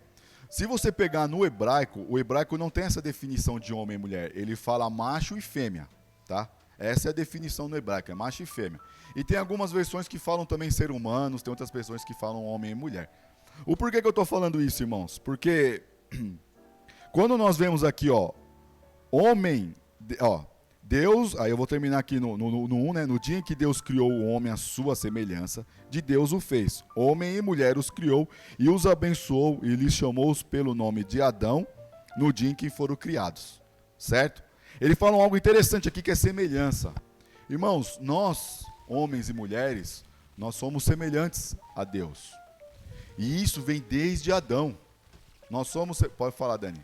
Se você pegar no hebraico, o hebraico não tem essa definição de homem e mulher, ele fala macho e fêmea, tá? Essa é a definição no hebraico, é macho e fêmea. E tem algumas versões que falam também ser humanos, tem outras versões que falam homem e mulher. O porquê que eu estou falando isso, irmãos? Porque quando nós vemos aqui, homem, Deus, aí eu vou terminar aqui no 1, né? No dia em que Deus criou o homem à sua semelhança, de Deus o fez. Homem e mulher os criou e os abençoou e lhes chamou pelo nome de Adão no dia em que foram criados. Certo? Ele fala algo interessante aqui que é semelhança. Irmãos, nós, homens e mulheres, nós somos semelhantes a Deus. E isso vem desde Adão. Nós somos... Pode falar, Dani.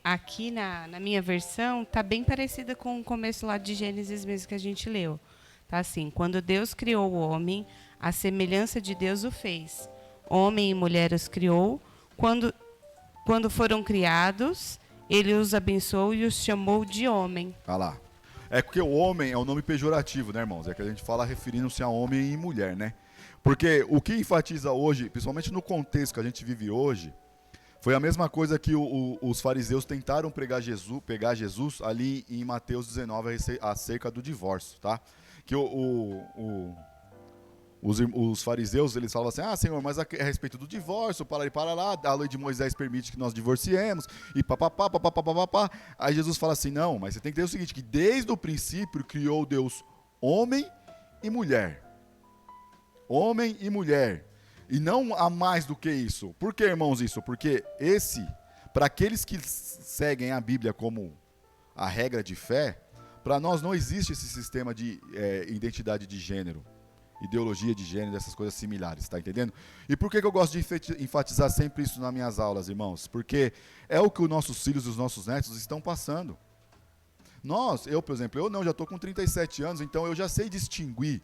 Aqui na minha versão está bem parecida com o começo lá de Gênesis mesmo que a gente leu. Tá assim, quando Deus criou o homem, a semelhança de Deus o fez. Homem e mulher os criou. Quando foram criados, ele os abençoou e os chamou de homem. Olha lá. É porque o homem é um nome pejorativo, né, irmãos? É que a gente fala referindo-se a homem e mulher, né? Porque o que enfatiza hoje, principalmente no contexto que a gente vive hoje, foi a mesma coisa que os fariseus tentaram pegar Jesus ali em Mateus 19 acerca do divórcio, tá? Que os fariseus, eles falavam assim, Senhor, mas a respeito do divórcio, para lá, a lei de Moisés permite que nós divorciemos, e papapá. Aí Jesus fala assim, não, mas você tem que ter o seguinte, que desde o princípio criou Deus homem e mulher. Homem e mulher. E não há mais do que isso. Por que, irmãos, isso? Porque para aqueles que seguem a Bíblia como a regra de fé, para nós não existe esse sistema de identidade de gênero, ideologia de gênero, essas coisas similares, tá entendendo? E por que eu gosto de enfatizar sempre isso nas minhas aulas, irmãos? Porque é o que os nossos filhos e os nossos netos estão passando. Eu, por exemplo, já estou com 37 anos, então eu já sei distinguir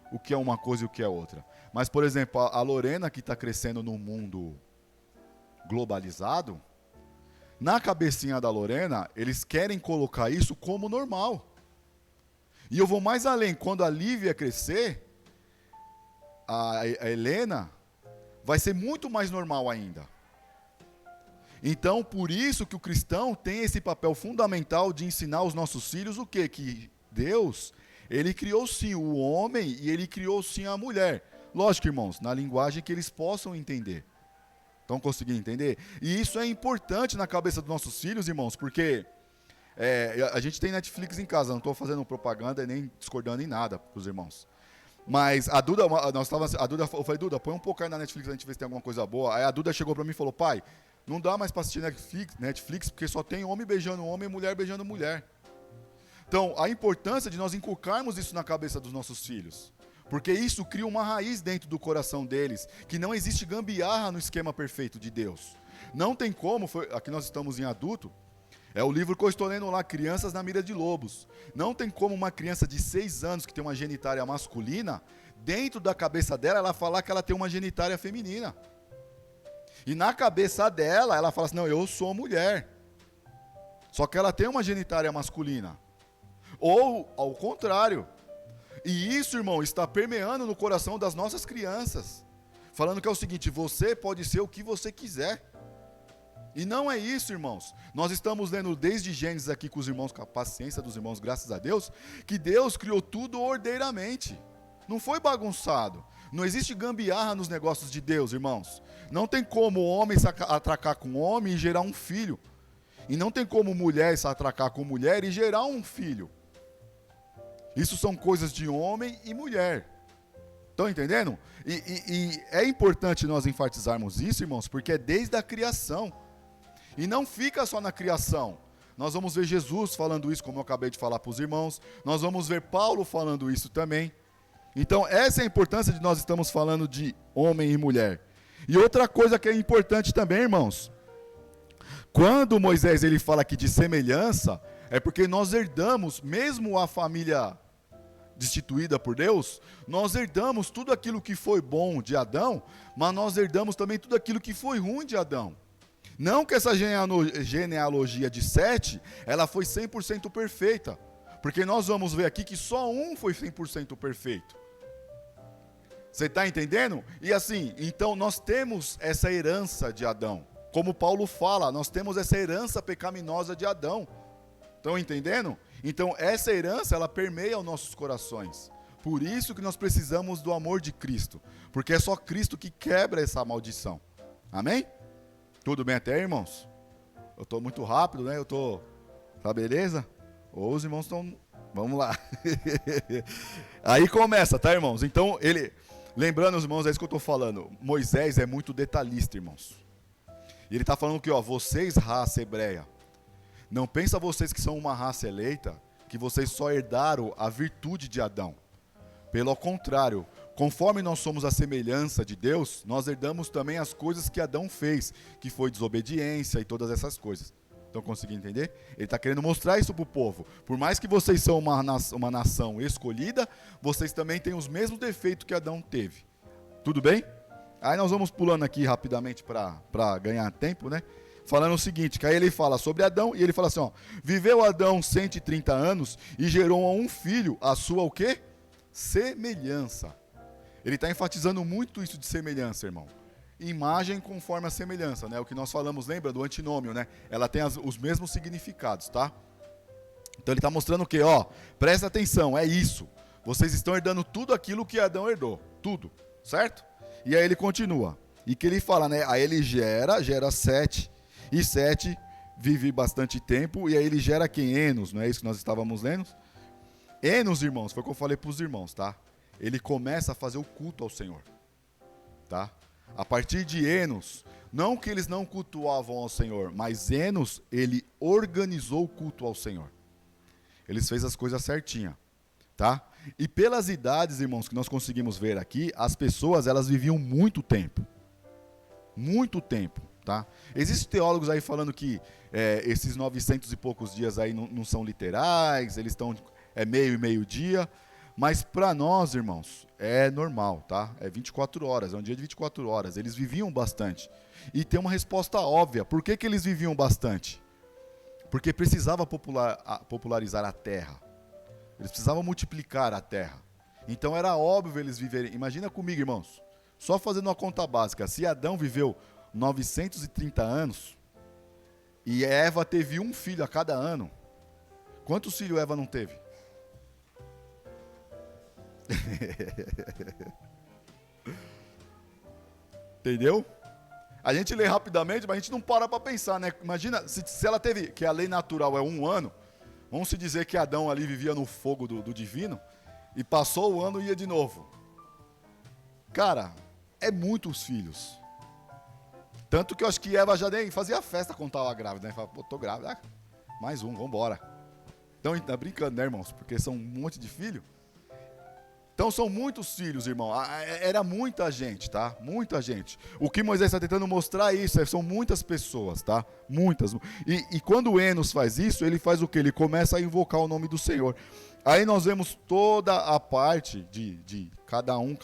o que é uma coisa e o que é outra. Mas, por exemplo, a Lorena, que está crescendo num mundo globalizado, na cabecinha da Lorena, eles querem colocar isso como normal. E eu vou mais além, quando a Lívia crescer, a Helena vai ser muito mais normal ainda. Então, por isso que o cristão tem esse papel fundamental de ensinar aos nossos filhos o quê? Que Deus, ele criou sim o homem e ele criou sim a mulher. Lógico, irmãos, na linguagem que eles possam entender. Estão conseguindo entender? E isso é importante na cabeça dos nossos filhos, irmãos, porque a gente tem Netflix em casa, não estou fazendo propaganda e nem discordando em nada para os irmãos. Mas a Duda, eu falei, Duda, põe um pouco aí na Netflix, a gente vê se tem alguma coisa boa. Aí a Duda chegou para mim e falou, pai, não dá mais para assistir Netflix, porque só tem homem beijando homem e mulher beijando mulher. Então, a importância de nós inculcarmos isso na cabeça dos nossos filhos. Porque isso cria uma raiz dentro do coração deles, que não existe gambiarra no esquema perfeito de Deus. Não tem como, aqui nós estamos em adulto, é o livro que eu estou lendo lá, Crianças na Mira de Lobos. Não tem como uma criança de 6 anos que tem uma genitália masculina, dentro da cabeça dela, ela falar que ela tem uma genitália feminina. E na cabeça dela, ela fala assim, não, eu sou mulher. Só que ela tem uma genitália masculina. Ou, ao contrário. E isso, irmão, está permeando no coração das nossas crianças. Falando que é o seguinte, você pode ser o que você quiser. E não é isso, irmãos. Nós estamos lendo desde Gênesis aqui com os irmãos, com a paciência dos irmãos, graças a Deus, que Deus criou tudo ordeiramente. Não foi bagunçado. Não existe gambiarra nos negócios de Deus, irmãos. Não tem como homem se atracar com homem e gerar um filho. E não tem como mulher se atracar com mulher e gerar um filho. Isso são coisas de homem e mulher. Estão entendendo? E é importante nós enfatizarmos isso, irmãos, porque é desde a criação. E não fica só na criação. Nós vamos ver Jesus falando isso, como eu acabei de falar para os irmãos. Nós vamos ver Paulo falando isso também. Então, essa é a importância de nós estamos falando de homem e mulher. E outra coisa que é importante também, irmãos. Quando Moisés ele fala aqui de semelhança, é porque nós herdamos, mesmo a família destituída por Deus, nós herdamos tudo aquilo que foi bom de Adão, mas nós herdamos também tudo aquilo que foi ruim de Adão. Não que essa genealogia de Sete, ela foi 100% perfeita, porque nós vamos ver aqui que só um foi 100% perfeito. Você está entendendo? E assim, então nós temos essa herança de Adão. Como Paulo fala, nós temos essa herança pecaminosa de Adão. Estão entendendo? Então essa herança, ela permeia os nossos corações. Por isso que nós precisamos do amor de Cristo. Porque é só Cristo que quebra essa maldição. Amém? Tudo bem até, irmãos? Eu estou muito rápido, né? Tá beleza? Ou os irmãos estão... Vamos lá. Aí começa, tá, irmãos? Então, lembrando, os irmãos, é isso que eu estou falando. Moisés é muito detalhista, irmãos. E ele está falando que, vocês, raça hebreia, não pensa vocês que são uma raça eleita, que vocês só herdaram a virtude de Adão. Pelo contrário, conforme nós somos a semelhança de Deus, nós herdamos também as coisas que Adão fez, que foi desobediência e todas essas coisas. Estão conseguindo entender? Ele está querendo mostrar isso para o povo. Por mais que vocês são uma nação escolhida, vocês também têm os mesmos defeitos que Adão teve. Tudo bem? Aí nós vamos pulando aqui rapidamente para ganhar tempo, né? Falando o seguinte, que aí ele fala sobre Adão, e ele fala assim, ó, viveu Adão 130 anos e gerou a um filho, a sua o quê? Semelhança. Ele está enfatizando muito isso de semelhança, irmão. Imagem conforme a semelhança, né? O que nós falamos, lembra do antinômio, né? Ela tem os mesmos significados, tá? Então ele está mostrando o quê? Ó, presta atenção, é isso. Vocês estão herdando tudo aquilo que Adão herdou, tudo, certo? E aí ele continua, e que ele fala, né? Aí ele gera 7, e 7 vive bastante tempo, e aí ele gera quem? Enos, não é isso que nós estávamos lendo? Enos, irmãos, foi o que eu falei para os irmãos, tá? Ele começa a fazer o culto ao Senhor, tá? A partir de Enos, não que eles não cultuavam ao Senhor, mas Enos, ele organizou o culto ao Senhor. Eles fez as coisas certinha, tá? E pelas idades, irmãos, que nós conseguimos ver aqui, as pessoas, elas viviam muito tempo, tá? Existem teólogos aí falando que esses 900 e poucos dias aí não são literais, eles estão meio e meio dia, mas para nós, irmãos, é normal, tá? É 24 horas, é um dia de 24 horas, eles viviam bastante. E tem uma resposta óbvia, por que eles viviam bastante? Porque precisava popularizar a terra. Eles precisavam multiplicar a terra. Então era óbvio eles viverem. Imagina comigo, irmãos. Só fazendo uma conta básica. Se Adão viveu 930 anos e Eva teve um filho a cada ano, quantos filhos Eva não teve? Entendeu? A gente lê rapidamente, mas a gente não para pensar, né? Imagina, se ela teve, que a lei natural é 1 ano, vamos se dizer que Adão ali vivia no fogo do divino, e passou o ano e ia de novo. Cara, é muitos filhos. Tanto que eu acho que Eva já nem fazia festa quando estava grávida, né? Falava, pô, tô grávida, mais um, vambora. Então, tá brincando, né, irmãos? Porque são um monte de filhos. Então são muitos filhos, irmão. Era muita gente, tá? Muita gente. O que Moisés está tentando mostrar isso, são muitas pessoas, tá? Muitas. E quando Enos faz isso, ele faz o quê? Ele começa a invocar o nome do Senhor. Aí nós vemos toda a parte de cada um.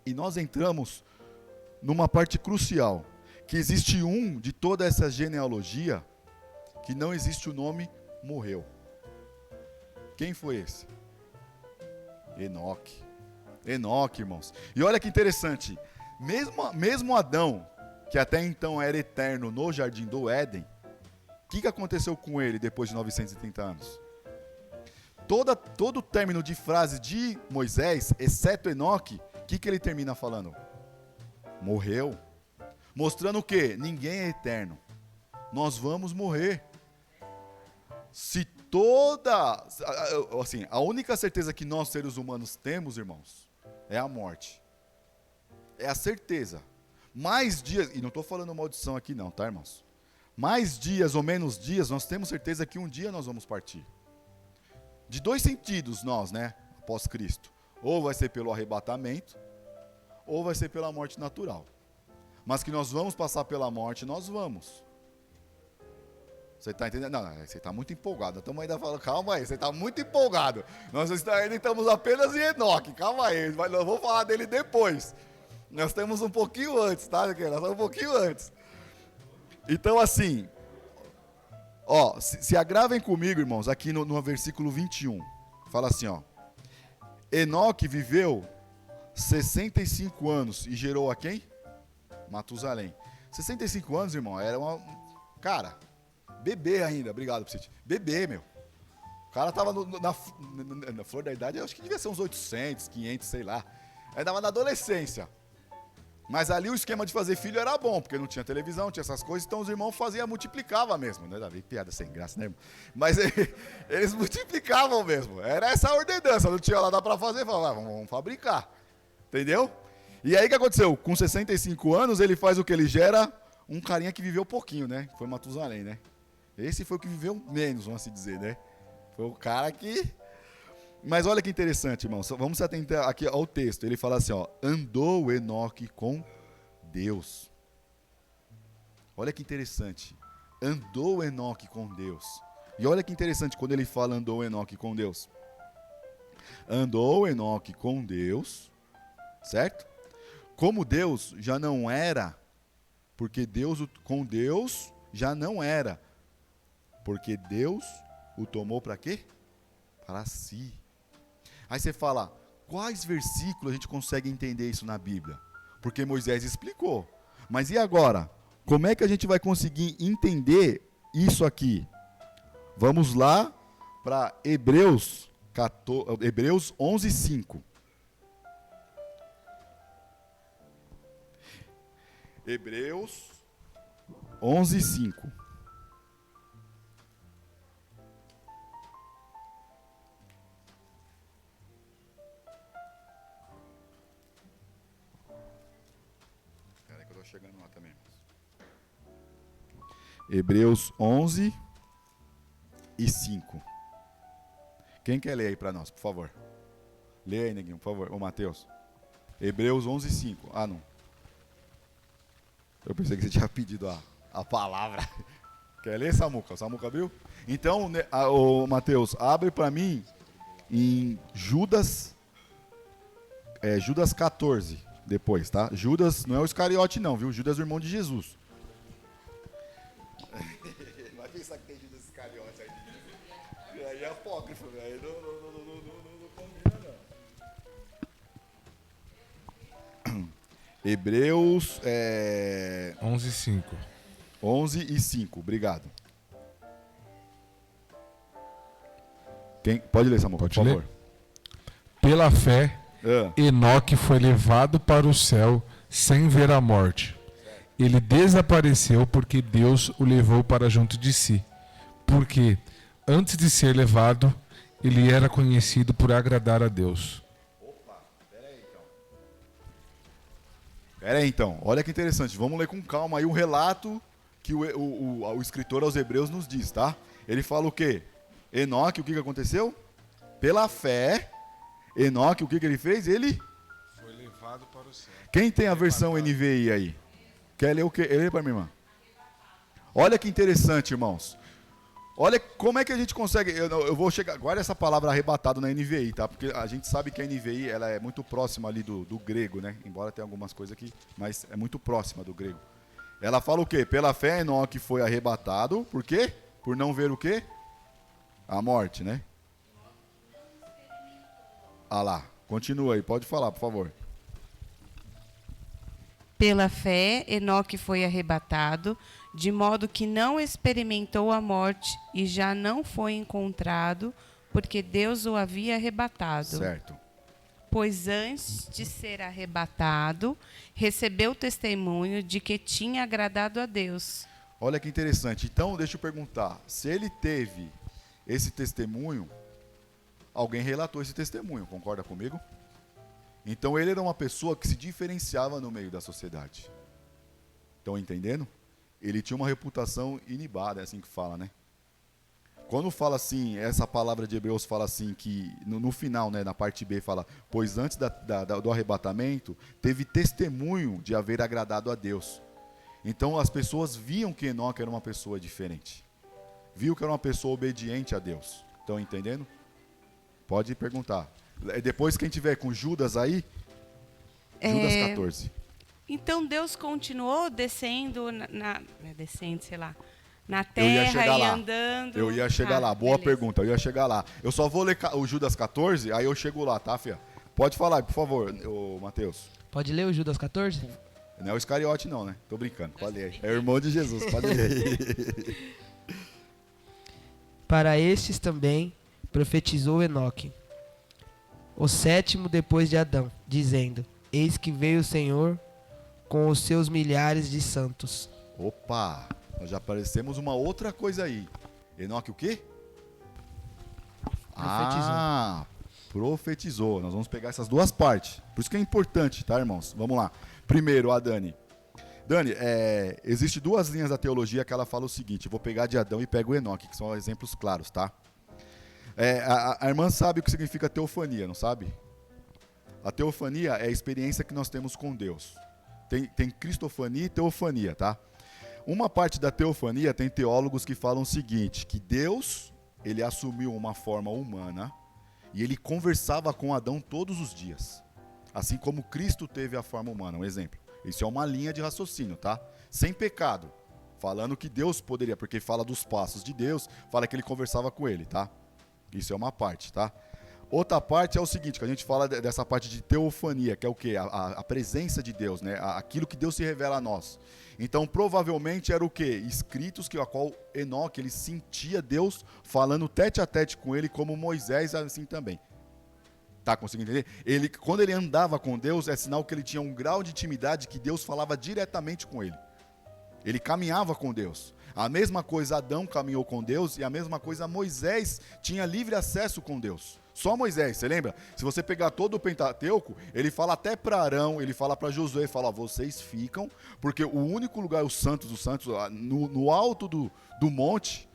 E nós entramos numa parte crucial. Que existe um de toda essa genealogia que não existe o nome, morreu. Quem foi esse? Enoque, irmãos. E olha que interessante, mesmo Adão, que até então era eterno no jardim do Éden, o que aconteceu com ele depois de 930 anos? Todo o término de frase de Moisés, exceto Enoque, o que ele termina falando? Morreu. Mostrando o quê? Ninguém é eterno. Nós vamos morrer. A única certeza que nós seres humanos temos, irmãos, é a morte. É a certeza. Mais dias, e não estou falando maldição aqui não, tá, irmãos? Mais dias ou menos dias, nós temos certeza que um dia nós vamos partir. De 2 sentidos nós, né, após Cristo. Ou vai ser pelo arrebatamento, ou vai ser pela morte natural. Mas que nós vamos passar pela morte, nós vamos. Você está entendendo? Não, você está muito empolgado. Estamos ainda falando, calma aí, você está muito empolgado. Nós ainda estamos apenas em Enoque, calma aí, nós vamos falar dele depois. Nós temos um pouquinho antes, tá? Nós estamos um pouquinho antes. Então, assim, ó, se agravem comigo, irmãos, aqui no versículo 21. Fala assim, ó. Enoque viveu 65 anos e gerou a quem? Matusalém. 65 anos, irmão, era cara, bebê ainda, obrigado, Psite. Bebê, meu. O cara tava na flor da idade, eu acho que devia ser uns 800, 500, sei lá. Aí tava na adolescência. Mas ali o esquema de fazer filho era bom, porque não tinha televisão, tinha essas coisas, então os irmãos multiplicavam mesmo, né, Davi? Piada sem graça, né, irmão? Mas eles multiplicavam mesmo. Era essa a ordenança, não tinha lá, dá pra fazer, falava, vamos fabricar. Entendeu? E aí o que aconteceu? Com 65 anos, ele faz o que? Ele gera um carinha que viveu pouquinho, né? Foi Matusalém, né? Esse foi o que viveu menos, vamos assim dizer, né? Foi o cara que... Mas olha que interessante, irmãos. Vamos se atentar aqui ao texto. Ele fala assim, ó. Andou Enoque com Deus. Olha que interessante. Andou Enoque com Deus. E olha que interessante quando ele fala andou Enoque com Deus. Andou Enoque com Deus, certo? como Deus já não era, porque com Deus já não era, porque Deus o tomou para quê? Para si. Aí você fala, quais versículos a gente consegue entender isso na Bíblia? Porque Moisés explicou. Mas e agora? Como é que a gente vai conseguir entender isso aqui? Vamos lá para Hebreus 11:5. Hebreus 11:5. Espera que eu estou chegando lá também. Hebreus 11:5. Quem quer ler aí para nós, por favor? Lê aí, neguinho, por favor. Ô, Mateus. Hebreus 11:5. Ah, não. Eu pensei que você tinha pedido a palavra. Quer ler, Samuca? O Samuca abriu? Então, ô, Mateus, abre para mim em Judas 14, depois, tá? Judas não é o Iscariote não, viu? Judas é o irmão de Jesus. Vai pensar que tem Judas Iscariote aí. Aí é apócrifo, velho. Não combina, não. Hebreus 11:5. 11:5, obrigado. Pode ler, Samuel, por favor. Pela fé, Enoque foi levado para o céu sem ver a morte. Ele desapareceu porque Deus o levou para junto de si. Porque, antes de ser levado, ele era conhecido por agradar a Deus. Pera aí então, olha que interessante. Vamos ler com calma aí o relato que o escritor aos Hebreus nos diz, tá? Ele fala o quê? Enoque, o que aconteceu? Pela fé, Enoque, o que ele fez? Ele foi levado para o céu. Quem tem a versão NVI aí? Quer ler o quê? Lê para minha irmã. Olha que interessante, irmãos. Olha como é que a gente consegue... Eu vou chegar... Guarda essa palavra arrebatado na NVI, tá? Porque a gente sabe que a NVI ela é muito próxima ali do grego, né? Embora tenha algumas coisas aqui, mas é muito próxima do grego. Ela fala o quê? Pela fé, Enoque foi arrebatado. Por quê? Por não ver o quê? A morte, né? Ah lá. Continua aí. Pode falar, por favor. Pela fé, Enoque foi arrebatado, de modo que não experimentou a morte e já não foi encontrado, porque Deus o havia arrebatado. Certo. Pois antes de ser arrebatado, recebeu testemunho de que tinha agradado a Deus. Olha que interessante. Então, deixa eu perguntar. Se ele teve esse testemunho, alguém relatou esse testemunho, concorda comigo? Então ele era uma pessoa que se diferenciava no meio da sociedade. Estão entendendo? Ele tinha uma reputação inibada, é assim que fala, né? Quando fala assim, essa palavra de Hebreus fala assim, que no final, né, na parte B, fala, pois antes do arrebatamento, teve testemunho de haver agradado a Deus. Então as pessoas viam que Enoque era uma pessoa diferente. Viu que era uma pessoa obediente a Deus. Estão entendendo? Pode perguntar. Depois quem tiver com Judas aí, Judas 14. Então Deus continuou descendo na terra e andando. Eu ia chegar lá. Boa beleza. pergunta, eu ia chegar lá. Eu só vou ler o Judas 14, aí eu chego lá, tá, fia? Pode falar, por favor, ô Mateus. Pode ler o Judas 14? Não é o Iscariote não, né? Tô brincando, pode ler aí. É o irmão de Jesus, pode ler aí. Para estes também profetizou Enoque, o sétimo depois de Adão, dizendo, eis que veio o Senhor com os seus milhares de santos. Opa, nós já aparecemos uma outra coisa aí. Enoque o quê? Profetizou. Profetizou. Nós vamos pegar essas duas partes. Por isso que é importante, tá, irmãos? Vamos lá. Primeiro, a Dani. Dani, existe duas linhas da teologia que ela fala o seguinte, eu vou pegar de Adão e pego o Enoque, que são exemplos claros, tá? A irmã sabe o que significa teofania, não sabe? A teofania é a experiência que nós temos com Deus. Tem cristofania e teofania, tá? Uma parte da teofania tem teólogos que falam o seguinte, que Deus, ele assumiu uma forma humana e ele conversava com Adão todos os dias. Assim como Cristo teve a forma humana, um exemplo. Isso é uma linha de raciocínio, tá? Sem pecado. Falando que Deus poderia, porque fala dos passos de Deus, fala que ele conversava com ele, tá? Isso é uma parte, tá? Outra parte é o seguinte, que a gente fala dessa parte de teofania, que é o quê? A presença de Deus, né? Aquilo que Deus se revela a nós. Então, provavelmente era o quê? Escritos que a qual Enoque, ele sentia Deus falando tete a tete com ele, como Moisés assim também. Tá conseguindo entender? Quando ele andava com Deus, é sinal que ele tinha um grau de intimidade que Deus falava diretamente com ele. Ele caminhava com Deus. A mesma coisa Adão caminhou com Deus e a mesma coisa Moisés tinha livre acesso com Deus. Só Moisés, você lembra? Se você pegar todo o Pentateuco, ele fala até para Arão, ele fala para Josué, fala, vocês ficam, porque o único lugar, os santos, no alto do monte,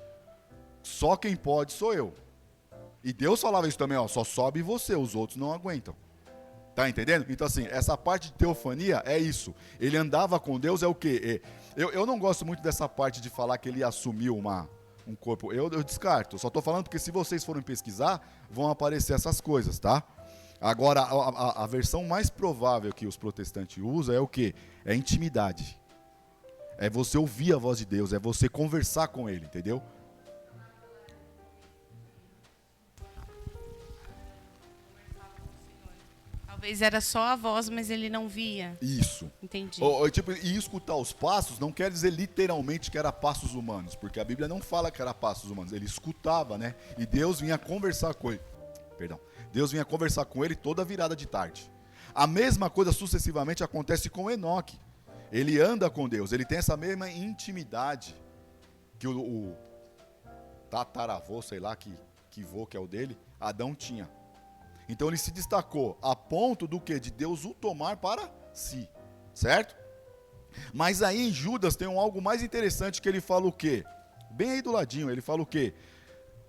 só quem pode sou eu. E Deus falava isso também, ó, só sobe você, os outros não aguentam. Tá entendendo? Então assim, essa parte de teofania é isso. Ele andava com Deus, é o quê? Eu não gosto muito dessa parte de falar que ele assumiu um corpo. Eu descarto. Só estou falando porque se vocês forem pesquisar, vão aparecer essas coisas, tá? Agora, a versão mais provável que os protestantes usam é o quê? É intimidade. É você ouvir a voz de Deus, é você conversar com ele, entendeu? Talvez era só a voz, mas ele não via. Isso. Entendi. E escutar os passos não quer dizer literalmente que era passos humanos, porque a Bíblia não fala que era passos humanos. Ele escutava, né? E Deus vinha conversar com ele. Deus vinha conversar com ele toda virada de tarde. A mesma coisa sucessivamente acontece com Enoque. Ele anda com Deus, ele tem essa mesma intimidade que o tataravô, sei lá, que vô que é o dele, Adão tinha. Então ele se destacou a ponto do quê? De Deus o tomar para si, certo? Mas aí em Judas tem algo mais interessante que ele fala o quê? Bem aí do ladinho, ele fala o quê?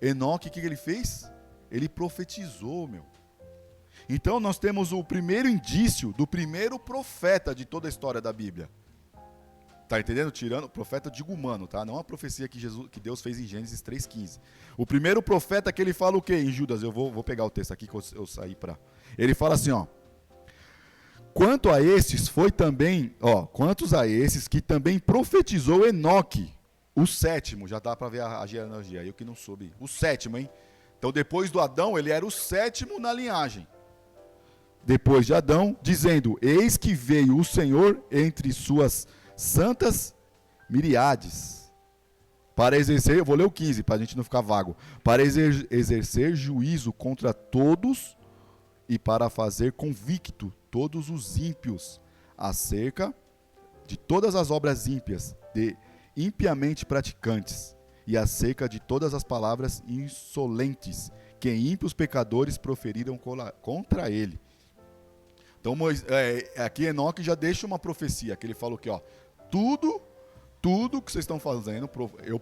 Enoque, o que ele fez? Ele profetizou, meu. Então nós temos o primeiro indício do primeiro profeta de toda a história da Bíblia. Tá entendendo? Tirando, profeta digo humano, tá? Não a profecia que Deus fez em Gênesis 3,15. O primeiro profeta que ele fala o quê? Em Judas, eu vou pegar o texto aqui que eu saí para... Ele fala assim, ó. Quantos a esses que também profetizou Enoque, o sétimo, já dá para ver a genealogia, eu que não soube. O sétimo, hein? Então depois do Adão, ele era o sétimo na linhagem. Depois de Adão, dizendo, eis que veio o Senhor entre suas santas miriades, para exercer, eu vou ler o 15, para a gente não ficar vago, para exercer juízo contra todos e para fazer convicto todos os ímpios acerca de todas as obras ímpias, de impiamente praticantes, e acerca de todas as palavras insolentes que ímpios pecadores proferiram contra ele. Então, aqui Enoque já deixa uma profecia, que ele fala o quê? Ó, tudo que vocês estão fazendo, eu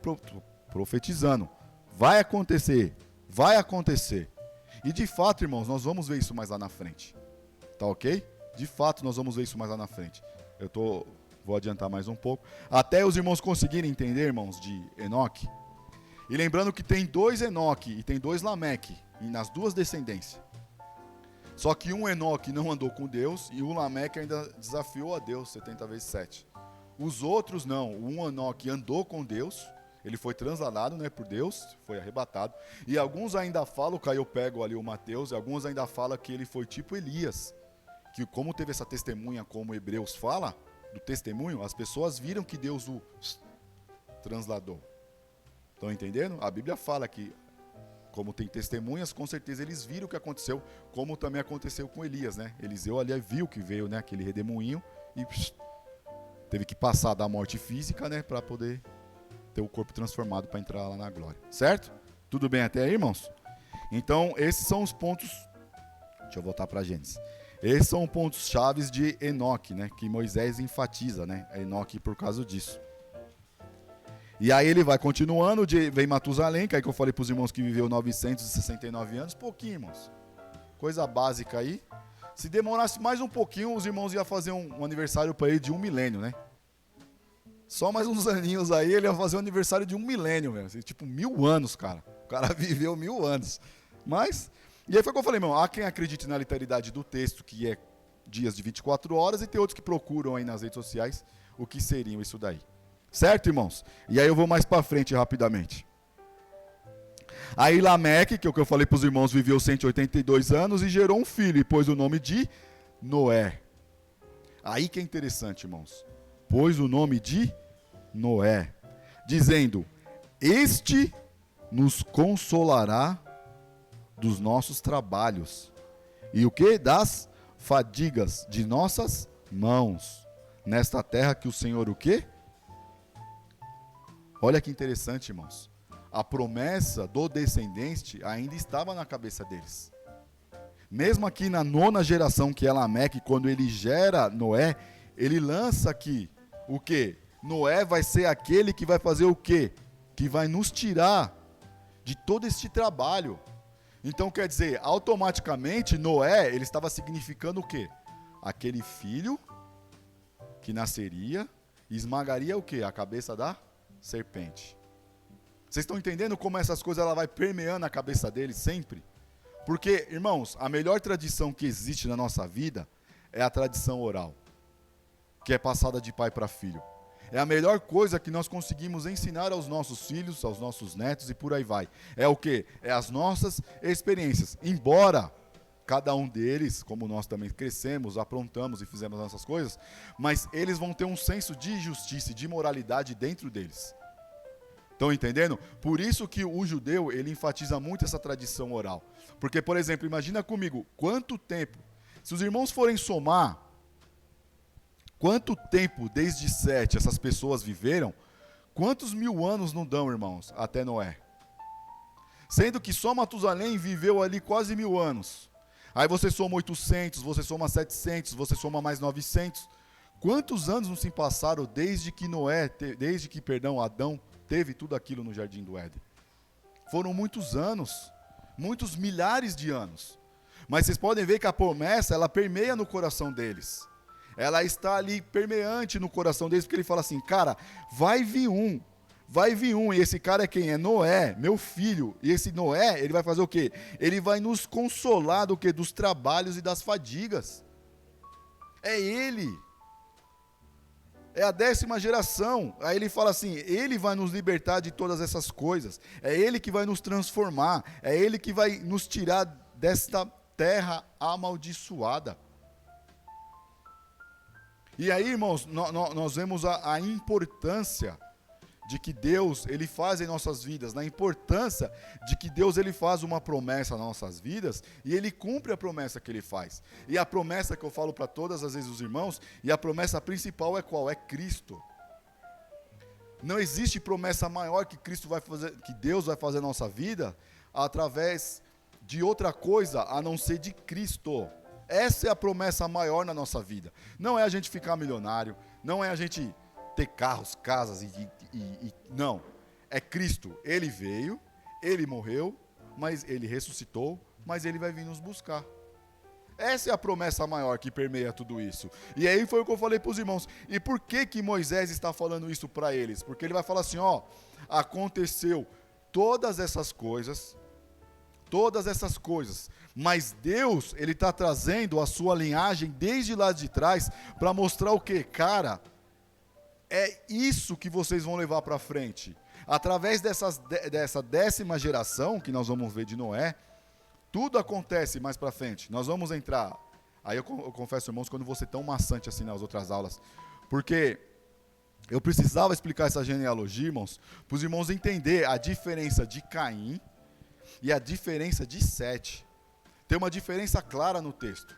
profetizando, vai acontecer. E de fato, irmãos, nós vamos ver isso mais lá na frente. Tá ok? De fato, nós vamos ver isso mais lá na frente. Vou adiantar mais um pouco. Até os irmãos conseguirem entender, irmãos, de Enoque. E lembrando que tem 2 Enoque e tem 2 Lameque, nas 2 descendências. Só que um Enoque não andou com Deus e o Lameque ainda desafiou a Deus 70 vezes 7. Os outros não. Um Enoque andou com Deus, ele foi transladado, né, por Deus, foi arrebatado. E alguns ainda falam, que aí eu pego ali o Mateus, e alguns ainda falam que ele foi tipo Elias. Que como teve essa testemunha, como Hebreus fala, do testemunho, as pessoas viram que Deus o transladou. Estão entendendo? A Bíblia fala que, como tem testemunhas, com certeza eles viram o que aconteceu, como também aconteceu com Elias, né? Eliseu ali viu que veio, né, aquele redemoinho e teve que passar da morte física, né, para poder ter o corpo transformado para entrar lá na glória. Certo? Tudo bem até aí, irmãos? Então, esses são os pontos. Deixa eu voltar para Gênesis. Esses são os pontos chaves de Enoque, né, que Moisés enfatiza, né, Enoque por causa disso. E aí ele vai continuando, vem Matusalém, que é que eu falei para os irmãos que viveu 969 anos, pouquinho, irmãos. Coisa básica aí. Se demorasse mais um pouquinho, os irmãos iam fazer um aniversário para ele de 1 milênio, né? Só mais uns aninhos aí, ele ia fazer um aniversário de 1 milênio, velho. Tipo, 1000 anos, cara. O cara viveu 1000 anos. Mas, e aí foi o que eu falei, irmão, há quem acredite na literalidade do texto, que é dias de 24 horas, e tem outros que procuram aí nas redes sociais o que seriam isso daí. Certo, irmãos? E aí eu vou mais para frente rapidamente. Aí Lameque, que é o que eu falei para os irmãos, viveu 182 anos e gerou um filho, e pôs o nome de Noé. Aí que é interessante, irmãos. Pôs o nome de Noé, dizendo: este nos consolará dos nossos trabalhos, e o que? Das fadigas de nossas mãos, nesta terra que o Senhor o quê? Olha que interessante, irmãos. A promessa do descendente ainda estava na cabeça deles. Mesmo aqui na 9ª geração, que é Lameque, quando ele gera Noé, ele lança aqui o quê? Noé vai ser aquele que vai fazer o quê? Que vai nos tirar de todo este trabalho. Então, quer dizer, automaticamente, Noé, ele estava significando o quê? Aquele filho que nasceria e esmagaria o quê? A cabeça da serpente. Vocês estão entendendo como essas coisas ela vai permeando a cabeça deles sempre? Porque, irmãos, a melhor tradição que existe na nossa vida é a tradição oral, que é passada de pai para filho. É a melhor coisa que nós conseguimos ensinar aos nossos filhos, aos nossos netos e por aí vai. É o quê? É as nossas experiências. Embora cada um deles, como nós também crescemos, aprontamos e fizemos nossas coisas, mas eles vão ter um senso de justiça e de moralidade dentro deles. Estão entendendo? Por isso que o judeu, ele enfatiza muito essa tradição oral. Porque, por exemplo, imagina comigo, quanto tempo, se os irmãos forem somar, quanto tempo desde Sete essas pessoas viveram, quantos 1000 anos não dão, irmãos, até Noé? Sendo que só Matusalém viveu ali quase 1000 anos. Aí você soma 800, você soma 700, você soma mais 900. Quantos anos não se passaram desde que Adão teve tudo aquilo no Jardim do Éden? Foram muitos anos, muitos milhares de anos. Mas vocês podem ver que a promessa, ela permeia no coração deles. Ela está ali permeante no coração deles, porque ele fala assim, cara, vai vir um, e esse cara é quem? É Noé, meu filho. E esse Noé, ele vai fazer o quê? Ele vai nos consolar do quê? Dos trabalhos e das fadigas. É ele. É a 10ª geração. Aí ele fala assim, ele vai nos libertar de todas essas coisas. É ele que vai nos transformar. É ele que vai nos tirar desta terra amaldiçoada. E aí, irmãos, nós vemos a importância de que Deus, ele faz em nossas vidas, na importância de que Deus, ele faz uma promessa nas nossas vidas e ele cumpre a promessa que ele faz. E a promessa que eu falo para todas as vezes os irmãos, e a promessa principal é qual? É Cristo. Não existe promessa maior que Cristo vai fazer, que Deus vai fazer na nossa vida através de outra coisa a não ser de Cristo. Essa é a promessa maior na nossa vida. Não é a gente ficar milionário, não é a gente ter carros, casas não. É Cristo. Ele veio, ele morreu, mas ele ressuscitou, mas ele vai vir nos buscar. Essa é a promessa maior que permeia tudo isso. E aí foi o que eu falei para os irmãos. E por que Moisés está falando isso para eles? Porque ele vai falar assim, ó, aconteceu todas essas coisas, mas Deus, ele está trazendo a sua linhagem desde lá de trás para mostrar o quê? Cara, é isso que vocês vão levar para frente. Através dessa 10ª geração, que nós vamos ver de Noé, tudo acontece mais para frente. Nós vamos entrar, aí eu confesso, irmãos, que eu não vou ser tão maçante assim nas outras aulas, porque eu precisava explicar essa genealogia, irmãos, para os irmãos entenderem a diferença de Caim e a diferença de Sete. Tem uma diferença clara no texto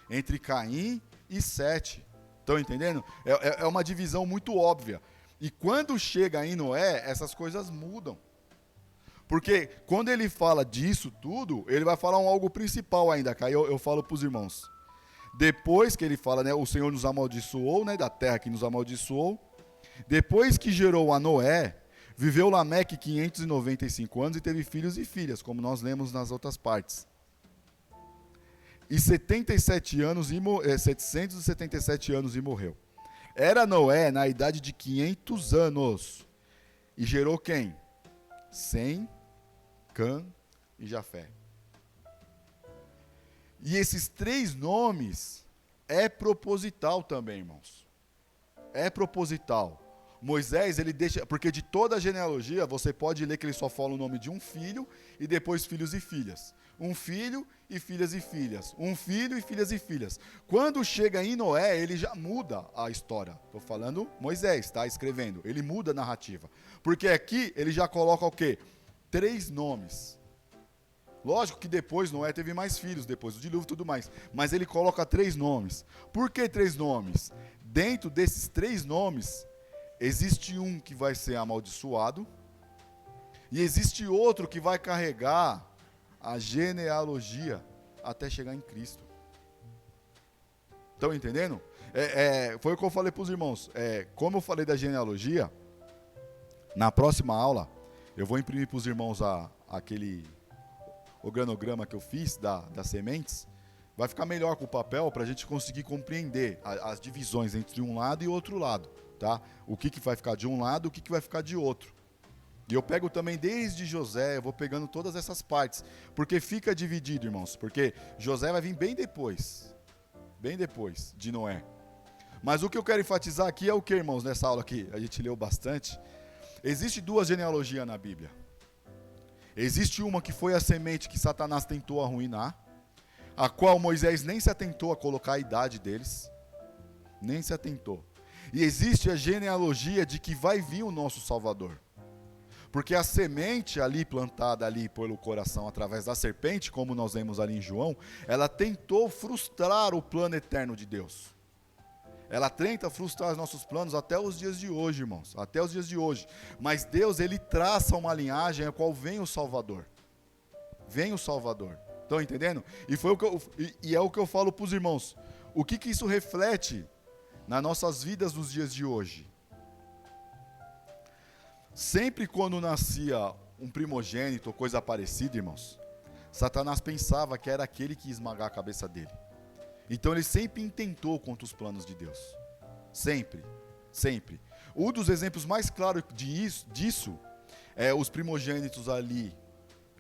entre Caim e Sete. Estão entendendo? É uma divisão muito óbvia. E quando chega em Noé, essas coisas mudam. Porque quando ele fala disso tudo, ele vai falar algo principal ainda, que aí eu falo para os irmãos. Depois que ele fala, né, o Senhor nos amaldiçoou, né, da terra que nos amaldiçoou. Depois que gerou a Noé, viveu Lameque 595 anos e teve filhos e filhas, como nós lemos nas outras partes. E 777 anos e morreu. Era Noé na idade de 500 anos. E gerou quem? Sem, Cã e Jafé. E esses 3 nomes é proposital também, irmãos. É proposital. Moisés, ele deixa, porque de toda a genealogia, você pode ler que ele só fala o nome de um filho e depois filhos e filhas. Um filho e filhas e filhas. Um filho e filhas e filhas. Quando chega em Noé, ele já muda a história. Estou falando Moisés, está escrevendo. Ele muda a narrativa. Porque aqui ele já coloca o quê? 3 nomes. Lógico que depois Noé teve mais filhos, depois do dilúvio e tudo mais. Mas ele coloca 3 nomes. Por que 3 nomes? Dentro desses 3 nomes, existe um que vai ser amaldiçoado. E existe outro que vai carregar a genealogia até chegar em Cristo. Estão entendendo? Foi o que eu falei para os irmãos. Como eu falei da genealogia, na próxima aula, eu vou imprimir para os irmãos aquele organograma que eu fiz das sementes. Vai ficar melhor com o papel para a gente conseguir compreender as divisões entre um lado e outro lado. Tá? O que vai ficar de um lado, o que vai ficar de outro. E eu pego também desde José, eu vou pegando todas essas partes. Porque fica dividido, irmãos. Porque José vai vir bem depois de Noé. Mas o que eu quero enfatizar aqui é o que, irmãos, nessa aula aqui, a gente leu bastante. Existe 2 genealogias na Bíblia. Existe uma que foi a semente que Satanás tentou arruinar, a qual Moisés nem se atentou a colocar a idade deles. Nem se atentou. E existe a genealogia de que vai vir o nosso Salvador. Porque a semente ali plantada ali pelo coração através da serpente, como nós vemos ali em João, ela tentou frustrar o plano eterno de Deus. Ela tenta frustrar os nossos planos até os dias de hoje, irmãos. Até os dias de hoje. Mas Deus, ele traça uma linhagem a qual vem o Salvador. Vem o Salvador. Estão entendendo? E é o que eu falo para os irmãos. O que isso reflete nas nossas vidas nos dias de hoje? Sempre quando nascia um primogênito ou coisa parecida, irmãos, Satanás pensava que era aquele que ia esmagar a cabeça dele. Então ele sempre intentou contra os planos de Deus. Sempre, sempre. Um dos exemplos mais claros disso é os primogênitos ali,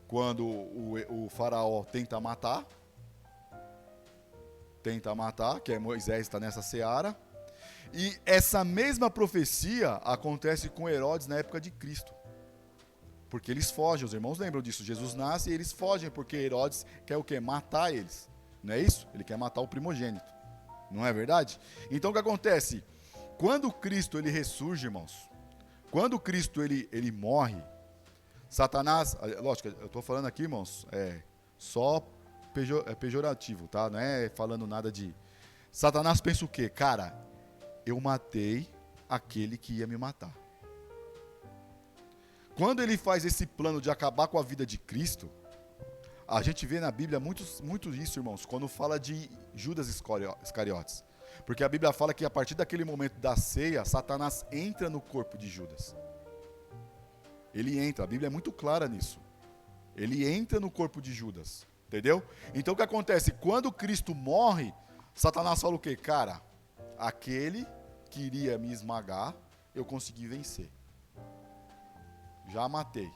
quando o faraó tenta matar, que é Moisés, está nessa seara. E essa mesma profecia acontece com Herodes na época de Cristo. Porque eles fogem, os irmãos lembram disso. Jesus nasce e eles fogem porque Herodes quer o quê? Matar eles. Não é isso? Ele quer matar o primogênito. Não é verdade? Então o que acontece? Quando Cristo ele ressurge, irmãos, quando Cristo ele morre, Satanás, lógico, eu estou falando aqui, irmãos, só pejorativo, tá? Não é falando nada de... Satanás pensa o quê? Cara, eu matei aquele que ia me matar. Quando ele faz esse plano de acabar com a vida de Cristo, a gente vê na Bíblia muito isso, irmãos, quando fala de Judas Iscariotes. Porque a Bíblia fala que a partir daquele momento da ceia, Satanás entra no corpo de Judas. Ele entra, a Bíblia é muito clara nisso. Ele entra no corpo de Judas, entendeu? Então o que acontece? Quando Cristo morre, Satanás fala o quê? Cara, aquele que iria me esmagar, eu consegui vencer. Já matei.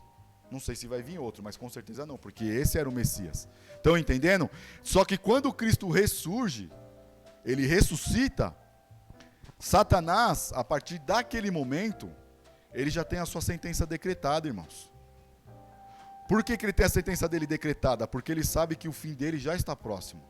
Não sei se vai vir outro, mas com certeza não, porque esse era o Messias. Estão entendendo? Só que quando Cristo ressurge, ele ressuscita, Satanás, a partir daquele momento, ele já tem a sua sentença decretada, irmãos. Por que ele tem a sentença dele decretada? Porque ele sabe que o fim dele já está próximo.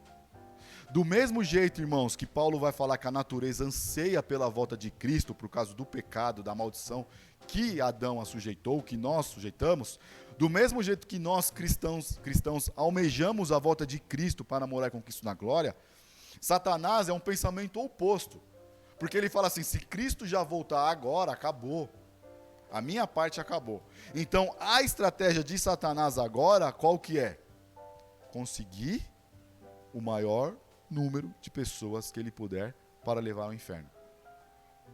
Do mesmo jeito, irmãos, que Paulo vai falar que a natureza anseia pela volta de Cristo, por causa do pecado, da maldição que Adão a sujeitou, que nós sujeitamos, do mesmo jeito que nós cristãos almejamos a volta de Cristo para morar com Cristo na glória, Satanás é um pensamento oposto. Porque ele fala assim, se Cristo já voltar agora, acabou. A minha parte acabou. Então, a estratégia de Satanás agora, qual que é? Conseguir o maior número de pessoas que ele puder para levar ao inferno.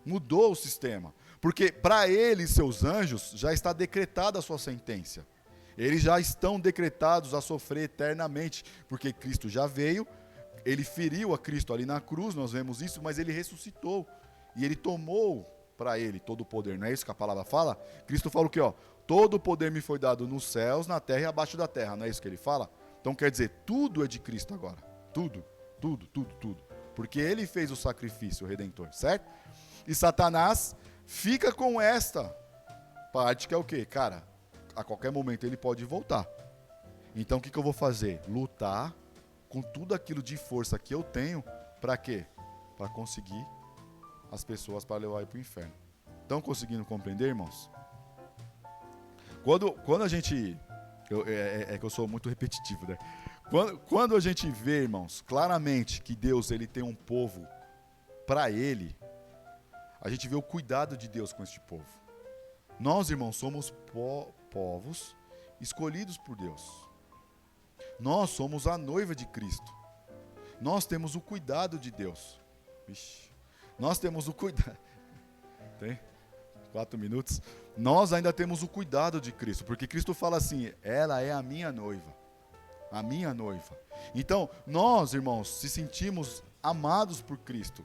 Mudou o sistema. Porque para ele e seus anjos já está decretada a sua sentença. Eles já estão decretados a sofrer eternamente, porque Cristo já veio, ele feriu a Cristo ali na cruz, nós vemos isso, mas ele ressuscitou. E ele tomou para ele todo o poder. Não é isso que a palavra fala? Cristo fala o quê? Todo o poder me foi dado nos céus, na terra e abaixo da terra. Não é isso que ele fala? Então quer dizer, tudo é de Cristo agora. Tudo. porque ele fez o sacrifício redentor, certo? E Satanás fica com esta parte que é o quê? Cara, a qualquer momento ele pode voltar. Então o que eu vou fazer? Lutar com tudo aquilo de força que eu tenho, para quê? Para conseguir as pessoas para levar para o inferno. Estão conseguindo compreender, irmãos? Quando a gente... que eu sou muito repetitivo, né? Quando a gente vê, irmãos, claramente que Deus ele tem um povo para ele, a gente vê o cuidado de Deus com este povo. Nós, irmãos, somos povos escolhidos por Deus. Nós somos a noiva de Cristo. Nós temos o cuidado de Deus. Vixe. Nós temos o cuidado. Tem 4 minutos. Nós ainda temos o cuidado de Cristo, porque Cristo fala assim: ela é a minha noiva. A minha noiva. Então, nós, irmãos, se sentimos amados por Cristo,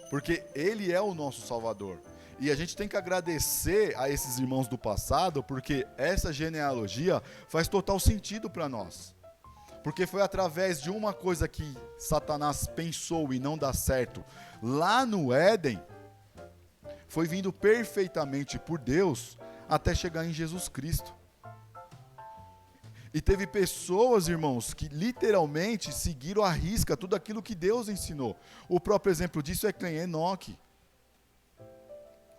porque Ele é o nosso Salvador. E a gente tem que agradecer a esses irmãos do passado, porque essa genealogia faz total sentido para nós. Porque foi através de uma coisa que Satanás pensou e não dá certo lá no Éden, foi vindo perfeitamente por Deus até chegar em Jesus Cristo. E teve pessoas, irmãos, que literalmente seguiram à risca tudo aquilo que Deus ensinou. O próprio exemplo disso é quem? Enoque.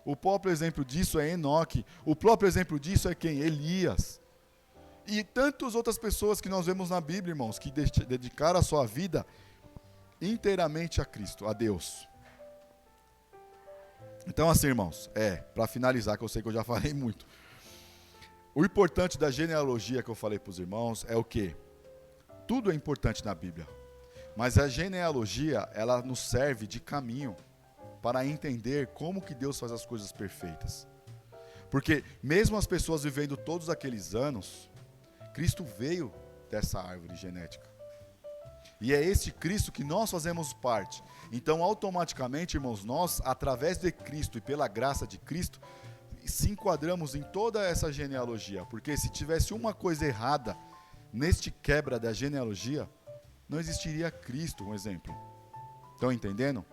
O próprio exemplo disso é Enoque. O próprio exemplo disso é quem? Elias. E tantas outras pessoas que nós vemos na Bíblia, irmãos, que dedicaram a sua vida inteiramente a Cristo, a Deus. Então assim, irmãos, para finalizar, que eu sei que eu já falei muito. O importante da genealogia que eu falei para os irmãos é o quê? Tudo é importante na Bíblia. Mas a genealogia, ela nos serve de caminho para entender como que Deus faz as coisas perfeitas. Porque mesmo as pessoas vivendo todos aqueles anos, Cristo veio dessa árvore genética. E é esse Cristo que nós fazemos parte. Então, automaticamente, irmãos, nós, através de Cristo e pela graça de Cristo, se enquadramos em toda essa genealogia. Porque se tivesse uma coisa errada neste quebra da genealogia, não existiria Cristo, um exemplo. Estão entendendo?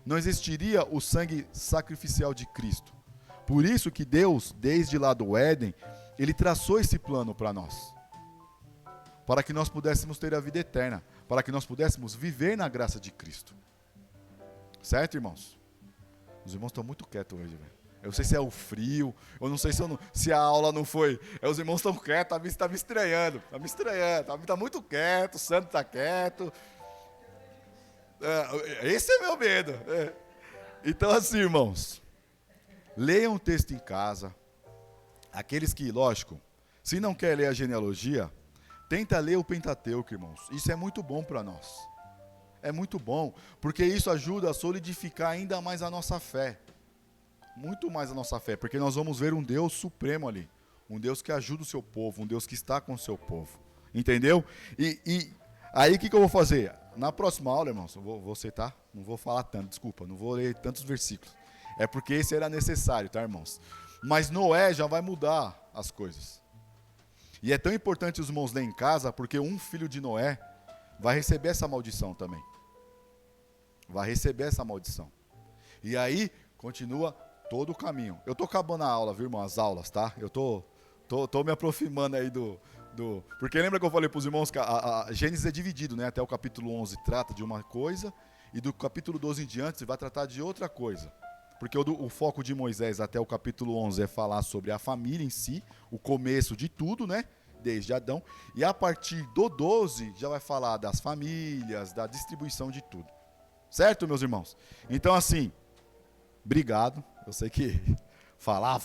Não existiria o sangue sacrificial de Cristo. Por isso que Deus, desde lá do Éden, Ele traçou esse plano para nós. Para que nós pudéssemos ter a vida eterna. Para que nós pudéssemos viver na graça de Cristo. Certo, irmãos? Os irmãos estão muito quietos hoje, velho. Eu não sei se é o frio, eu não sei se a aula não foi. Os irmãos estão quietos, está me estranhando. Está me estranhando, está muito quieto, o santo está quieto. Esse é meu medo. Então assim, irmãos, leiam o texto em casa. Aqueles que, lógico, se não quer ler a genealogia, tenta ler o Pentateuco, irmãos. Isso é muito bom para nós. É muito bom, porque isso ajuda a solidificar ainda mais a nossa fé. Muito mais a nossa fé, porque nós vamos ver um Deus supremo ali. Um Deus que ajuda o seu povo, um Deus que está com o seu povo. Entendeu? E aí o que eu vou fazer? Na próxima aula, irmãos, eu vou citar, não vou falar tanto, desculpa, não vou ler tantos versículos. É porque esse era necessário, tá, irmãos? Mas Noé já vai mudar as coisas. E é tão importante os irmãos lerem em casa, porque um filho de Noé vai receber essa maldição também. Vai receber essa maldição. E aí, continua todo o caminho. Eu estou acabando a aula, viu, irmão? As aulas, tá? Eu tô me aproximando aí do... Porque lembra que eu falei para os irmãos que a Gênesis é dividido, né? Até o capítulo 11 trata de uma coisa, e do capítulo 12 em diante vai tratar de outra coisa. Porque o foco de Moisés até o capítulo 11 é falar sobre a família em si, o começo de tudo, né? Desde Adão. E a partir do 12 já vai falar das famílias, da distribuição de tudo. Certo, meus irmãos? Então, assim, obrigado. Eu sei que falar,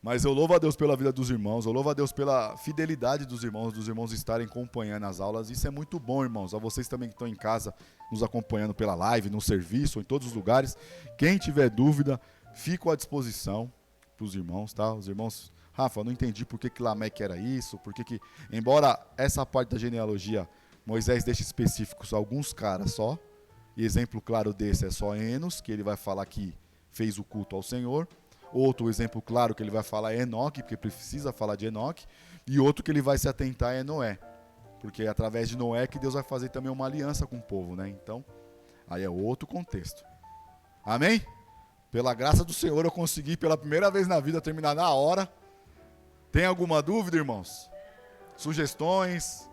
mas eu louvo a Deus pela vida dos irmãos, eu louvo a Deus pela fidelidade dos irmãos estarem acompanhando as aulas. Isso é muito bom, irmãos. A vocês também que estão em casa nos acompanhando pela live, no serviço, em todos os lugares. Quem tiver dúvida, fico à disposição para os irmãos, tá? Os irmãos, Rafa, não entendi por que Lameque era isso, embora essa parte da genealogia, Moisés deixa específicos alguns caras só, e exemplo claro desse é só Enos, que ele vai falar que fez o culto ao Senhor. Outro exemplo claro que ele vai falar é Enoque, porque precisa falar de Enoque. E outro que ele vai se atentar é Noé, porque é através de Noé que Deus vai fazer também uma aliança com o povo, né? Então, aí é outro contexto. Amém? Pela graça do Senhor eu consegui pela primeira vez na vida terminar na hora. Tem alguma dúvida, irmãos? Sugestões?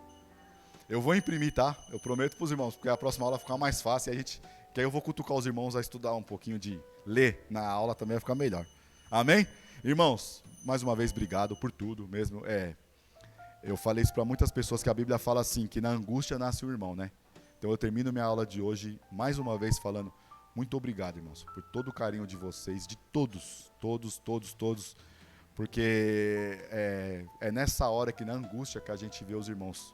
Eu vou imprimir, tá? Eu prometo para os irmãos, porque a próxima aula vai ficar mais fácil e que aí eu vou cutucar os irmãos a estudar um pouquinho de ler na aula, também vai ficar melhor. Amém? Irmãos, mais uma vez, obrigado por tudo mesmo. Eu falei isso para muitas pessoas, que a Bíblia fala assim, que na angústia nasce o irmão, né? Então eu termino minha aula de hoje, mais uma vez, falando muito obrigado, irmãos, por todo o carinho de vocês, de todos, porque é nessa hora que na angústia que a gente vê os irmãos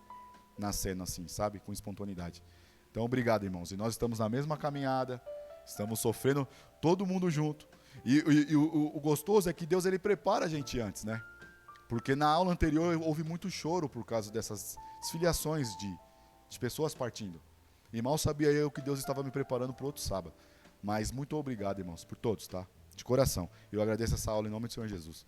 nascendo assim, sabe? Com espontaneidade. Então, obrigado, irmãos. E nós estamos na mesma caminhada, estamos sofrendo todo mundo junto. E o gostoso é que Deus, ele prepara a gente antes, né? Porque na aula anterior houve muito choro por causa dessas desfiliações de pessoas partindo. E mal sabia eu que Deus estava me preparando para o outro sábado. Mas muito obrigado, irmãos, por todos, tá? De coração. Eu agradeço essa aula em nome do Senhor Jesus.